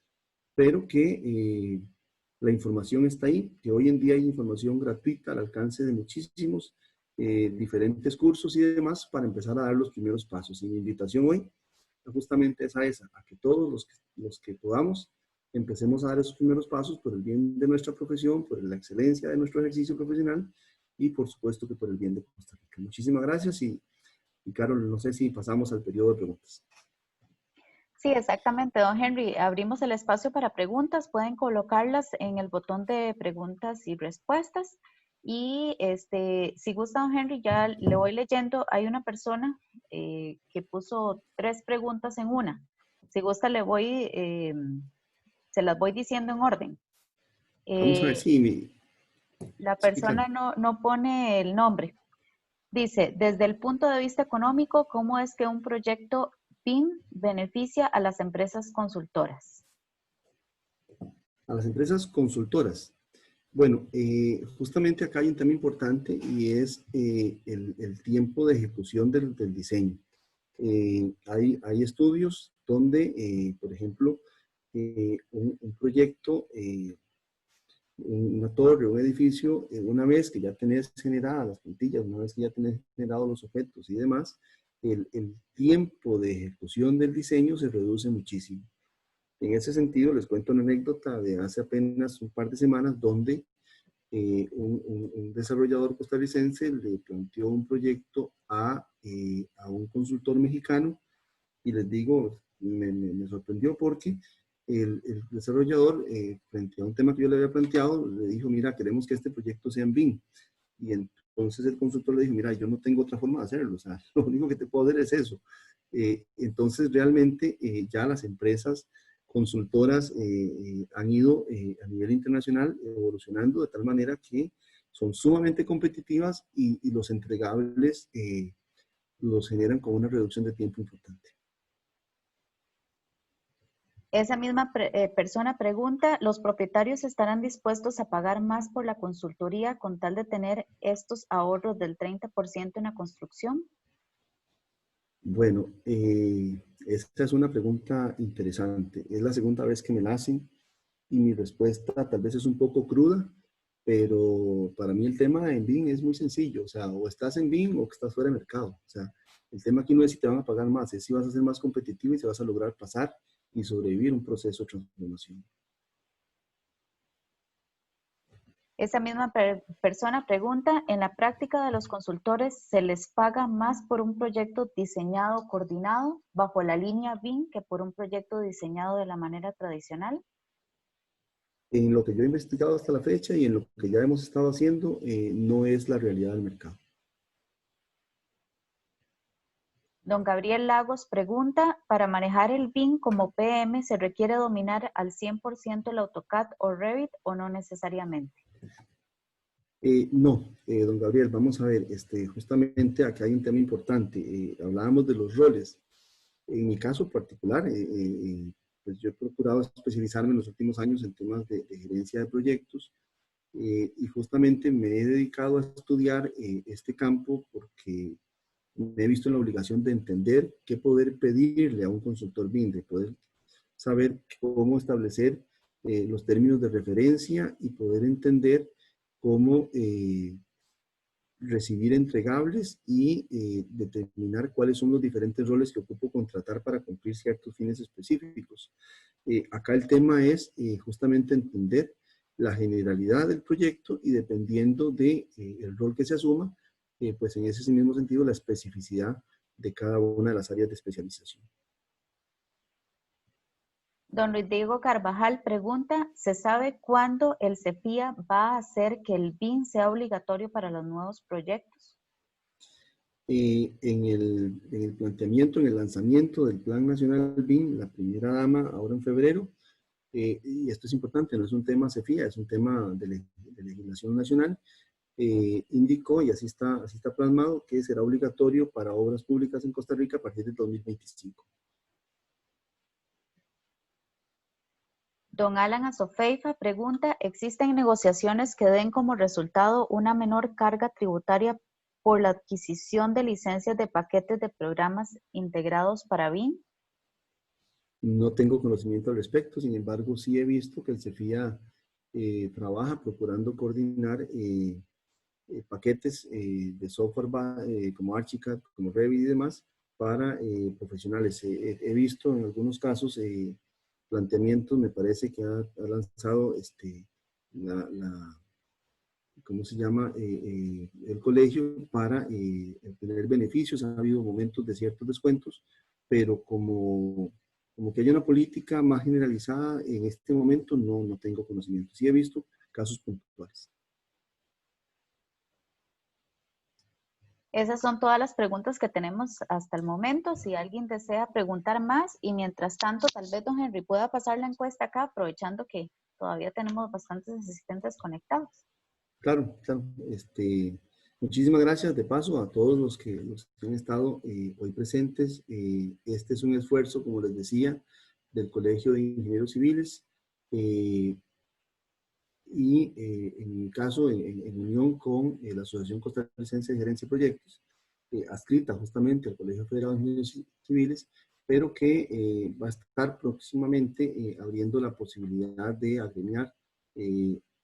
pero que la información está ahí, que hoy en día hay información gratuita al alcance de muchísimos diferentes cursos y demás para empezar a dar los primeros pasos. Y mi invitación hoy justamente es a esa, a que todos los que podamos empecemos a dar esos primeros pasos por el bien de nuestra profesión, por la excelencia de nuestro ejercicio profesional y por supuesto que por el bien de Costa Rica. Muchísimas gracias y Carol, no sé si pasamos al periodo de preguntas. Sí, exactamente, don Henry. Abrimos el espacio para preguntas. Pueden colocarlas en el botón de preguntas y respuestas. Y si gusta, don Henry, ya le voy leyendo. Hay una persona que puso 3 preguntas en una. Si gusta, se las voy diciendo en orden. Vamos a ver si... La Sí, claro. persona no pone el nombre. Dice, desde el punto de vista económico, ¿cómo es que un proyecto BIM beneficia a las empresas consultoras? A las empresas consultoras. Bueno, justamente acá hay un tema importante y es el tiempo de ejecución del diseño. Hay estudios donde, por ejemplo, un proyecto, una torre, un edificio, una vez que ya tenés generadas las plantillas, una vez que ya tenés generados los objetos y demás, el tiempo de ejecución del diseño se reduce muchísimo. En ese sentido, les cuento una anécdota de hace apenas un par de semanas donde un desarrollador costarricense le planteó un proyecto a un consultor mexicano y les digo, me sorprendió porque el desarrollador, frente a un tema que yo le había planteado, le dijo, mira, queremos que este proyecto sea en BIM. Y entonces el consultor le dijo, mira, yo no tengo otra forma de hacerlo, o sea, lo único que te puedo hacer es eso. Entonces realmente ya las empresas consultoras han ido a nivel internacional evolucionando de tal manera que son sumamente competitivas y los entregables los generan con una reducción de tiempo importante. Esa misma persona pregunta, ¿los propietarios estarán dispuestos a pagar más por la consultoría con tal de tener estos ahorros del 30% en la construcción? Bueno, esta es una pregunta interesante. Es la segunda vez que me la hacen y mi respuesta tal vez es un poco cruda, pero para mí el tema en BIM es muy sencillo. O sea, o estás en BIM o estás fuera de mercado. O sea, el tema aquí no es si te van a pagar más, es si vas a ser más competitivo y si vas a lograr pasar y sobrevivir un proceso de transformación. Esa misma persona pregunta, ¿en la práctica de los consultores se les paga más por un proyecto diseñado coordinado bajo la línea BIM que por un proyecto diseñado de la manera tradicional? En lo que yo he investigado hasta la fecha y en lo que ya hemos estado haciendo, no es la realidad del mercado. Don Gabriel Lagos pregunta, ¿para manejar el BIM como PM se requiere dominar al 100% el AutoCAD o Revit o no necesariamente? No, don Gabriel, vamos a ver, justamente acá hay un tema importante. Hablábamos de los roles. En mi caso particular, pues yo he procurado especializarme en los últimos años en temas de gerencia de proyectos y justamente me he dedicado a estudiar este campo porque me he visto en la obligación de entender qué poder pedirle a un consultor BIM, de poder saber cómo establecer los términos de referencia y poder entender cómo recibir entregables y determinar cuáles son los diferentes roles que ocupo contratar para cumplir ciertos fines específicos. Acá el tema es justamente entender la generalidad del proyecto y dependiendo de el rol que se asuma, pues en ese mismo sentido la especificidad de cada una de las áreas de especialización. Don Luis Diego Carvajal pregunta, ¿se sabe cuándo el CEPIA va a hacer que el BIM sea obligatorio para los nuevos proyectos? En el planteamiento, en el lanzamiento del Plan Nacional BIM, la primera dama, ahora en febrero, y esto es importante, no es un tema CEFIA, es un tema de legislación nacional, indicó, y así está plasmado, que será obligatorio para obras públicas en Costa Rica a partir del 2025. Don Alan Azofeifa pregunta, ¿existen negociaciones que den como resultado una menor carga tributaria por la adquisición de licencias de paquetes de programas integrados para BIM? No tengo conocimiento al respecto, sin embargo, sí he visto que el CEFIA trabaja procurando coordinar paquetes de software como Archicad, como Revit y demás para profesionales. He visto en algunos casos planteamientos, me parece que ha lanzado ¿cómo se llama? El colegio para obtener beneficios. Ha habido momentos de ciertos descuentos, pero como que hay una política más generalizada en este momento, no tengo conocimiento. Sí he visto casos puntuales. Esas son todas las preguntas que tenemos hasta el momento. Si alguien desea preguntar más y mientras tanto, tal vez don Henry pueda pasar la encuesta acá, aprovechando que todavía tenemos bastantes asistentes conectados. Claro, claro. Muchísimas gracias de paso a todos los que han estado hoy presentes. Este es un esfuerzo, como les decía, del Colegio de Ingenieros Civiles en mi caso, en unión con la Asociación Costarricense de Gerencia de Proyectos, adscrita justamente al Colegio Federado de Ingenieros Civiles, pero que va a estar próximamente abriendo la posibilidad de agremiar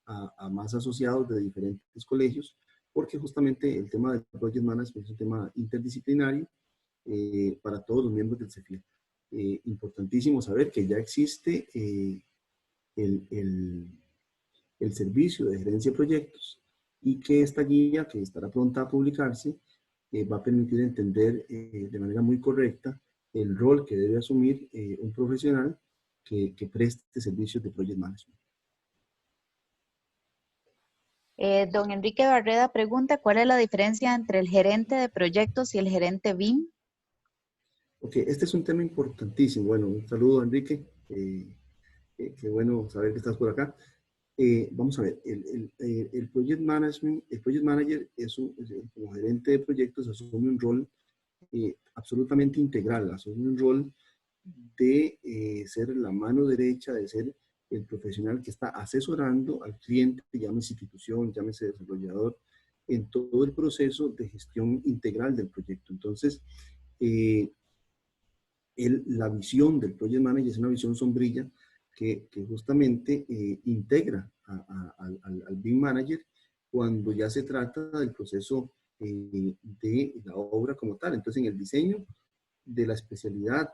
a más asociados de diferentes colegios, porque justamente el tema del Project Management es un tema interdisciplinario para todos los miembros del CEFIA. Importantísimo saber que ya existe el el servicio de gerencia de proyectos y que esta guía, que estará pronta a publicarse, va a permitir entender de manera muy correcta el rol que debe asumir un profesional que preste servicios de Project Management. Don Enrique Barreda pregunta, ¿cuál es la diferencia entre el gerente de proyectos y el gerente BIM? Ok, este es un tema importantísimo. Bueno, un saludo, Enrique. Qué bueno saber que estás por acá. Vamos a ver, el Project Management, el Project Manager como gerente de proyectos asume un rol absolutamente integral, asume un rol de ser la mano derecha, de ser el profesional que está asesorando al cliente, llámese institución, llámese desarrollador, en todo el proceso de gestión integral del proyecto. Entonces, la visión del Project Manager es una visión sombrilla que justamente integra al BIM Manager cuando ya se trata del proceso de la obra como tal. Entonces, en el diseño de la especialidad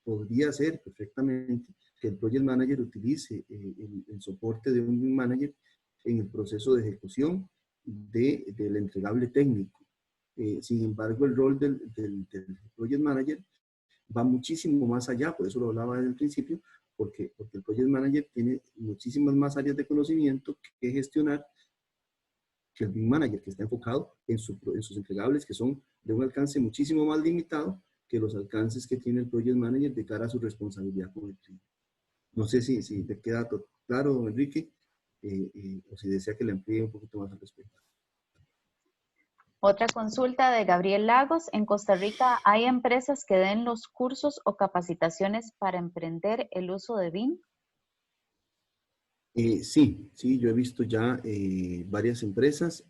podría ser perfectamente que el Project Manager utilice el soporte de un BIM Manager en el proceso de ejecución del entregable técnico. Sin embargo, el rol del Project Manager va muchísimo más allá, por eso lo hablaba desde el principio, porque el Project Manager tiene muchísimas más áreas de conocimiento que gestionar que el BIM Manager, que está enfocado en sus entregables, que son de un alcance muchísimo más limitado que los alcances que tiene el Project Manager de cara a su responsabilidad con el cliente. No sé si te queda claro, don Enrique, o si desea que le amplíe un poquito más al respecto. Otra consulta de Gabriel Lagos. En Costa Rica, ¿hay empresas que den los cursos o capacitaciones para emprender el uso de BIM? Sí, yo he visto ya varias empresas,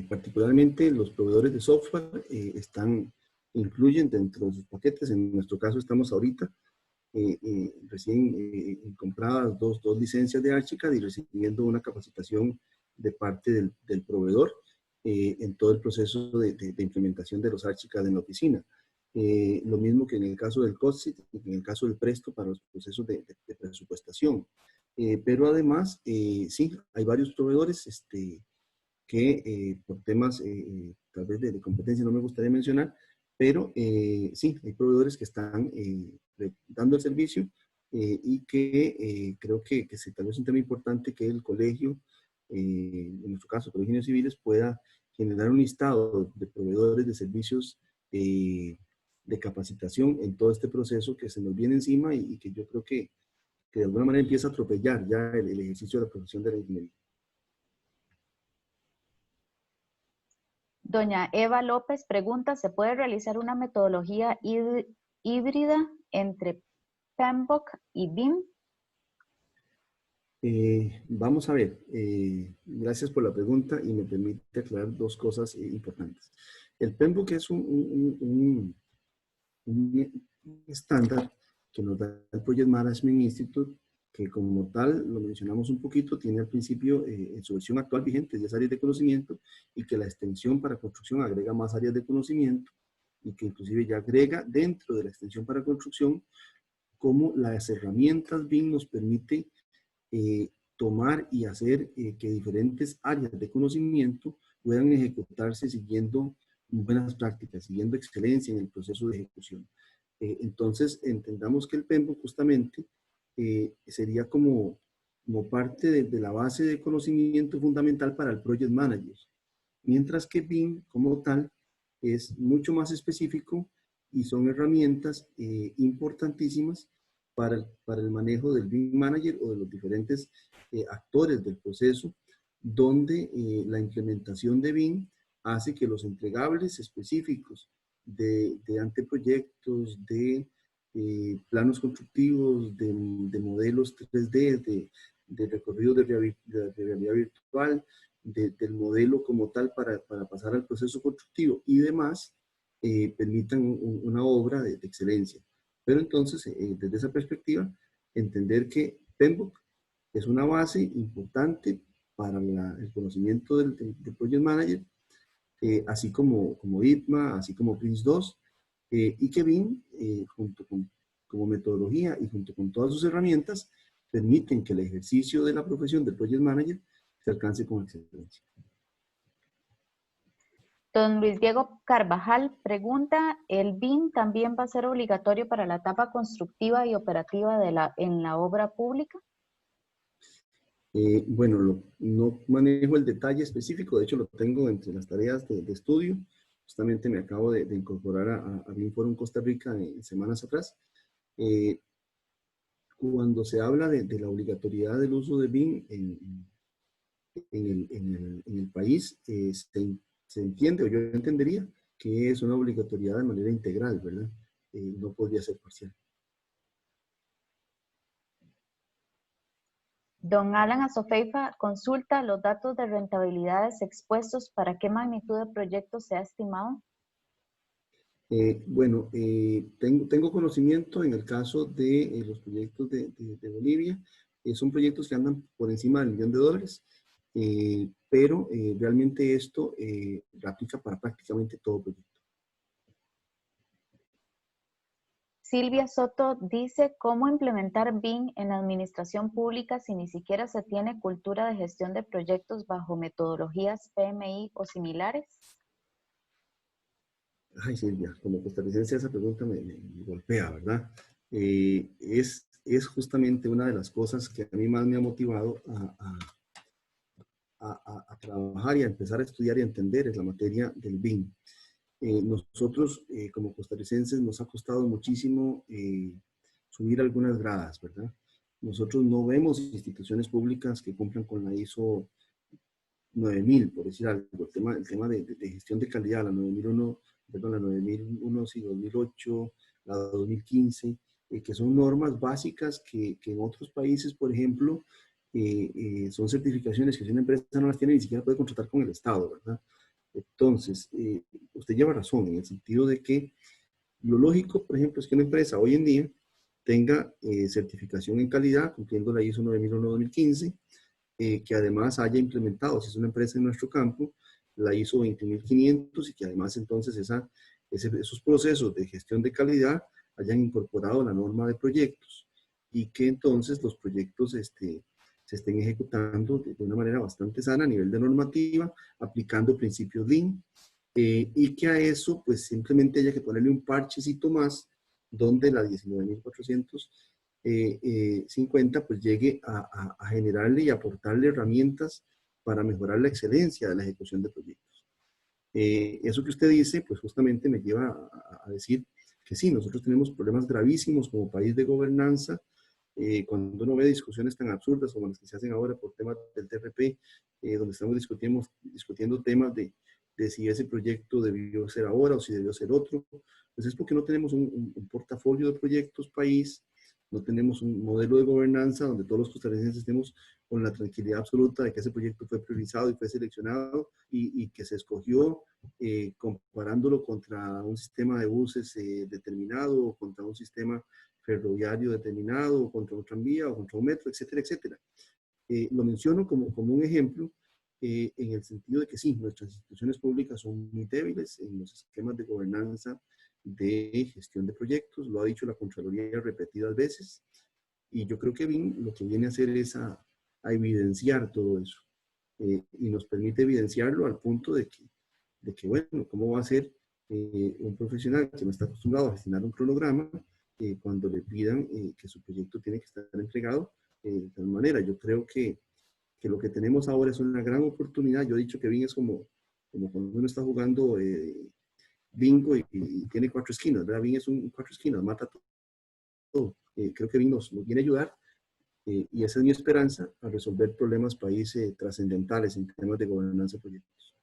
particularmente los proveedores de software incluyen dentro de sus paquetes. En nuestro caso estamos ahorita recién compradas dos licencias de Archicad y recibiendo una capacitación de parte del proveedor en todo el proceso de implementación de los Archicad en la oficina. Lo mismo que en el caso del COSIT, en el caso del Presto para los procesos de presupuestación. Pero además, sí, hay varios proveedores que por temas tal vez de competencia no me gustaría mencionar, pero sí, hay proveedores que están dando el servicio y que creo que tal vez es un tema importante que el colegio, en nuestro caso, el Colegio de Ingenieros Civiles, pueda generar un listado de proveedores de servicios de capacitación en todo este proceso que se nos viene encima y que yo creo que de alguna manera empieza a atropellar ya el ejercicio de la profesión de la ingeniería. Doña Eva López pregunta, ¿se puede realizar una metodología híbrida entre PMBOK y BIM? Vamos a ver, gracias por la pregunta y me permite aclarar dos cosas importantes. El PMBOK es un estándar que nos da el Project Management Institute, que como tal, lo mencionamos un poquito, tiene al principio en su versión actual vigente 10 áreas de conocimiento y que la extensión para construcción agrega más áreas de conocimiento y que inclusive ya agrega dentro de la extensión para construcción cómo las herramientas BIM nos permite tomar y hacer que diferentes áreas de conocimiento puedan ejecutarse siguiendo buenas prácticas, siguiendo excelencia en el proceso de ejecución. Entonces, entendamos que el PMBOK justamente sería como parte de la base de conocimiento fundamental para el Project Manager, mientras que BIM como tal es mucho más específico y son herramientas importantísimas para el manejo del BIM Manager o de los diferentes actores del proceso, donde la implementación de BIM hace que los entregables específicos de anteproyectos, de planos constructivos, de modelos 3D, de recorridos de realidad virtual, del modelo como tal para pasar al proceso constructivo y demás, permitan una obra de excelencia. Pero entonces, desde esa perspectiva, entender que PMBOK es una base importante para el conocimiento del Project Manager, así como ITMA, así como PRINCE2, y que BIM, como metodología y junto con todas sus herramientas, permiten que el ejercicio de la profesión del Project Manager se alcance con excelencia. Don Luis Diego Carvajal pregunta, ¿el BIM también va a ser obligatorio para la etapa constructiva y operativa en la obra pública? Bueno, no manejo el detalle específico, de hecho lo tengo entre las tareas de estudio. Justamente me acabo de incorporar a BIM Forum Costa Rica en semanas atrás. Cuando se habla de la obligatoriedad del uso de BIM en el país, se entiende, o yo entendería, que es una obligatoriedad de manera integral, ¿verdad? No podría ser parcial. Don Alan Azofeifa consulta los datos de rentabilidades expuestos. ¿Para qué magnitud de proyecto se ha estimado? Bueno, tengo conocimiento en el caso de los proyectos de Bolivia. Son proyectos que andan por encima del $1.000.000, pero realmente esto aplica para prácticamente todo proyecto. Silvia Soto dice, ¿cómo implementar BIM en la administración pública si ni siquiera se tiene cultura de gestión de proyectos bajo metodologías PMI o similares? Ay, Silvia, como costarricense esa pregunta me golpea, ¿verdad? Es justamente una de las cosas que a mí más me ha motivado a trabajar y a empezar a estudiar y a entender es la materia del BIM. Nosotros, como costarricenses, nos ha costado muchísimo subir algunas gradas, ¿verdad? Nosotros no vemos instituciones públicas que cumplan con la ISO 9000, por decir algo. El tema de gestión de calidad, la 9001, perdón, la 9001, sí, 2008, la 2015, que son normas básicas que en otros países, por ejemplo, son certificaciones que si una empresa no las tiene, ni siquiera puede contratar con el Estado, ¿verdad? Entonces, usted lleva razón en el sentido de que lo lógico, por ejemplo, es que una empresa hoy en día tenga certificación en calidad, cumpliendo la ISO 9001-2015, que además haya implementado, si es una empresa en nuestro campo, la ISO 20500 y que además entonces esos procesos de gestión de calidad hayan incorporado la norma de proyectos y que entonces los proyectos se estén ejecutando de una manera bastante sana a nivel de normativa, aplicando principios Lean, y que a eso pues simplemente haya que ponerle un parchecito más donde la 19450 pues llegue a generarle y aportarle herramientas para mejorar la excelencia de la ejecución de proyectos. Eso que usted dice pues justamente me lleva a decir que sí, nosotros tenemos problemas gravísimos como país de gobernanza. Cuando uno ve discusiones tan absurdas como las que se hacen ahora por temas del TRP, donde estamos discutiendo temas de si ese proyecto debió ser ahora o si debió ser otro, pues es porque no tenemos un portafolio de proyectos país, no tenemos un modelo de gobernanza donde todos los costarricenses estemos con la tranquilidad absoluta de que ese proyecto fue priorizado y fue seleccionado y que se escogió comparándolo contra un sistema de buses determinado o contra un sistema ferroviario determinado o contra un tranvía o contra un metro, etcétera, etcétera. Lo menciono como un ejemplo en el sentido de que sí, nuestras instituciones públicas son muy débiles en los esquemas de gobernanza de gestión de proyectos, lo ha dicho la Contraloría repetidas veces, y yo creo que BIM lo que viene a hacer es a evidenciar todo eso, y nos permite evidenciarlo al punto de que bueno, ¿cómo va a ser un profesional que no está acostumbrado a gestionar un cronograma cuando le pidan que su proyecto tiene que estar entregado de tal manera? Yo creo que lo que tenemos ahora es una gran oportunidad. Yo he dicho que BIM es como cuando uno está jugando bingo y tiene cuatro esquinas, ¿verdad? BIM es un cuatro esquinas, mata todo. Creo que BIM nos viene a ayudar y esa es mi esperanza a resolver problemas país trascendentales en temas de gobernanza de proyectos.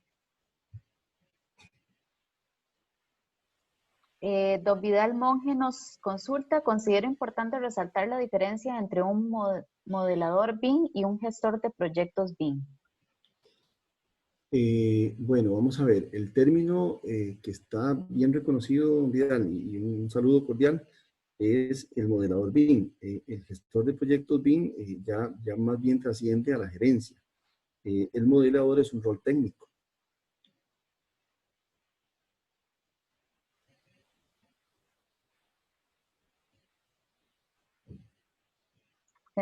Don Vidal Monge nos consulta, considero importante resaltar la diferencia entre un modelador BIM y un gestor de proyectos BIM. Bueno, vamos a ver, el término que está bien reconocido, don Vidal, y un saludo cordial, es el modelador BIM. El gestor de proyectos BIM ya más bien trasciende a la gerencia. El modelador es un rol técnico.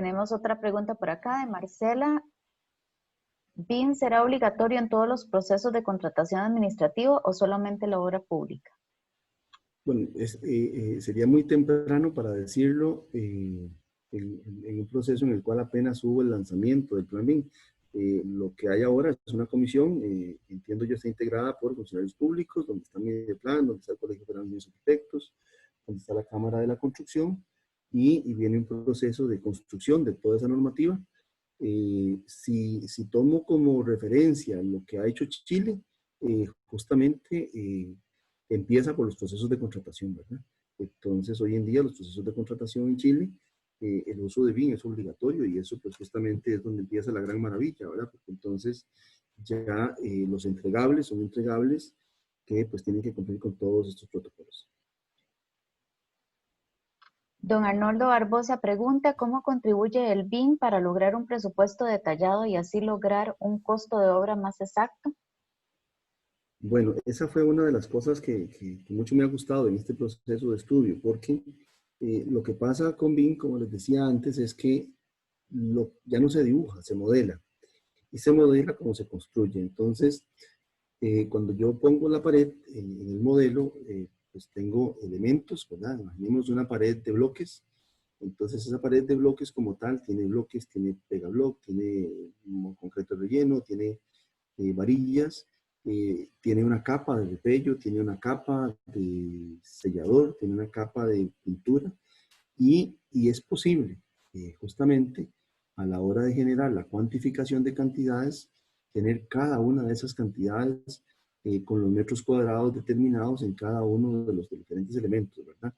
Tenemos otra pregunta por acá de Marcela. ¿BIM será obligatorio en todos los procesos de contratación administrativa o solamente la obra pública? Bueno, sería muy temprano para decirlo en un proceso en el cual apenas hubo el lanzamiento del Plan BIM. Lo que hay ahora es una comisión, entiendo yo, está integrada por funcionarios públicos, donde está Mideplan, donde está el Colegio Federal de Arquitectos, donde está la Cámara de la Construcción, y viene un proceso de construcción de toda esa normativa. Si tomo como referencia lo que ha hecho Chile, justamente empieza por los procesos de contratación, ¿verdad? Entonces, hoy en día los procesos de contratación en Chile, el uso de BIM es obligatorio y eso pues justamente es donde empieza la gran maravilla, ¿verdad? Porque entonces ya los entregables son entregables que pues tienen que cumplir con todos estos protocolos. Don Arnoldo Barbosa pregunta, ¿cómo contribuye el BIM para lograr un presupuesto detallado y así lograr un costo de obra más exacto? Bueno, esa fue una de las cosas que mucho me ha gustado en este proceso de estudio, porque lo que pasa con BIM, como les decía antes, es que ya no se dibuja, se modela. Y se modela como se construye. Entonces, cuando yo pongo la pared en el modelo, pues tengo elementos, ¿verdad? Imaginemos una pared de bloques. Entonces, esa pared de bloques como tal tiene bloques, tiene pegabloc, tiene concreto relleno, tiene varillas, tiene una capa de repello, tiene una capa de sellador, tiene una capa de pintura y es posible, justamente a la hora de generar la cuantificación de cantidades, tener cada una de esas cantidades con los metros cuadrados determinados en cada uno de los diferentes elementos, ¿verdad?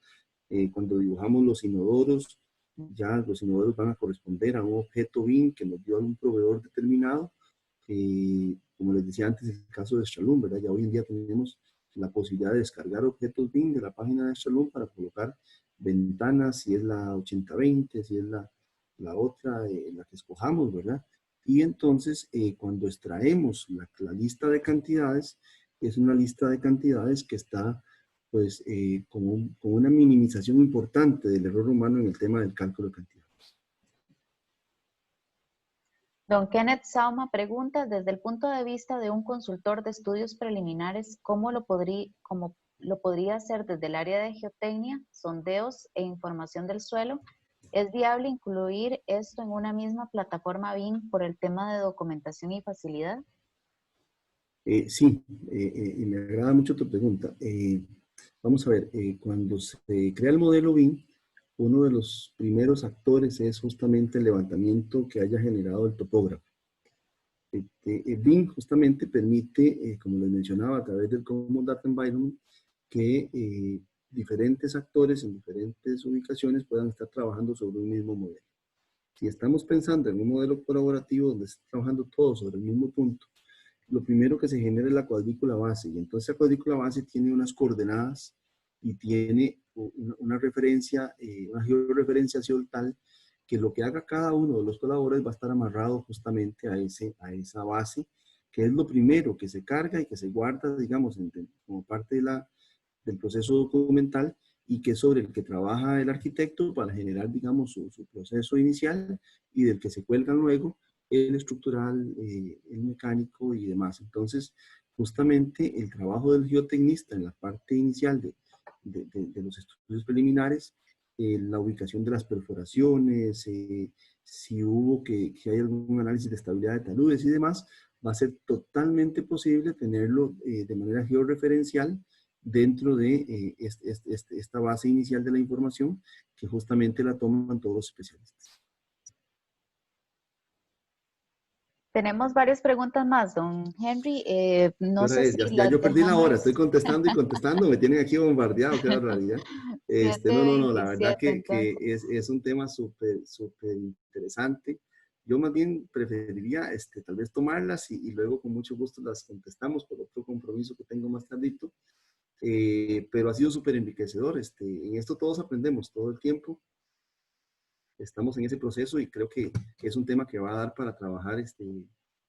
Cuando dibujamos los inodoros, ya los inodoros van a corresponder a un objeto BIM que nos dio un proveedor determinado. Como les decía antes, el caso de Shalom, ¿verdad? Ya hoy en día tenemos la posibilidad de descargar objetos BIM de la página de Shalom para colocar ventanas, si es la 8020, si es la otra, la que escojamos, ¿verdad? Y entonces, cuando extraemos la lista de cantidades, es una lista de cantidades que está, pues, con una minimización importante del error humano en el tema del cálculo de cantidades. Don Kenneth Sauma pregunta, desde el punto de vista de un consultor de estudios preliminares, ¿cómo lo podría hacer desde el área de geotecnia, sondeos e información del suelo? ¿Es viable incluir esto en una misma plataforma BIM por el tema de documentación y facilidad? Sí, y me agrada mucho tu pregunta. Vamos a ver, cuando se crea el modelo BIM, uno de los primeros actores es justamente el levantamiento que haya generado el topógrafo. BIM justamente permite, como les mencionaba, a través del Common Data Environment, que diferentes actores en diferentes ubicaciones puedan estar trabajando sobre un mismo modelo. Si estamos pensando en un modelo colaborativo donde se está trabajando todos sobre el mismo punto, lo primero que se genera es la cuadrícula base, y entonces la cuadrícula base tiene unas coordenadas y tiene una referencia, una georreferenciación tal que lo que haga cada uno de los colaboradores va a estar amarrado justamente a esa base, que es lo primero que se carga y que se guarda, digamos, como parte del proceso documental, y que es sobre el que trabaja el arquitecto para generar, digamos, su proceso inicial, y del que se cuelgan luego el estructural, el mecánico y demás. Entonces, justamente el trabajo del geotecnista en la parte inicial de los estudios preliminares, la ubicación de las perforaciones, si hubo que hay algún análisis de estabilidad de taludes y demás, va a ser totalmente posible tenerlo de manera georreferencial dentro de esta base inicial de la información, que justamente la toman todos los especialistas. Tenemos varias preguntas más, don Henry. No sé si Ya las yo perdí la hora, dejamos estoy contestando y contestando, me tienen aquí bombardeado, qué barbaridad. No, la verdad 7:27 que entonces. es un tema súper interesante. Yo más bien preferiría tal vez tomarlas y luego con mucho gusto las contestamos por otro compromiso que tengo más tardito. Pero ha sido súper enriquecedor. En esto todos aprendemos todo el tiempo. Estamos en ese proceso y creo que es un tema que va a dar para trabajar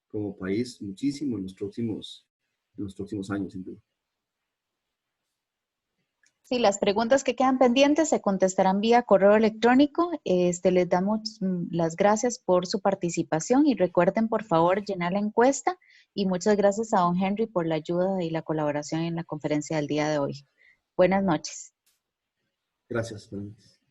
como país muchísimo en los próximos años, sin duda. Sí, las preguntas que quedan pendientes se contestarán vía correo electrónico. Les damos las gracias por su participación y recuerden por favor llenar la encuesta y muchas gracias a don Henry por la ayuda y la colaboración en la conferencia del día de hoy. Buenas noches. Gracias. Buenas noches.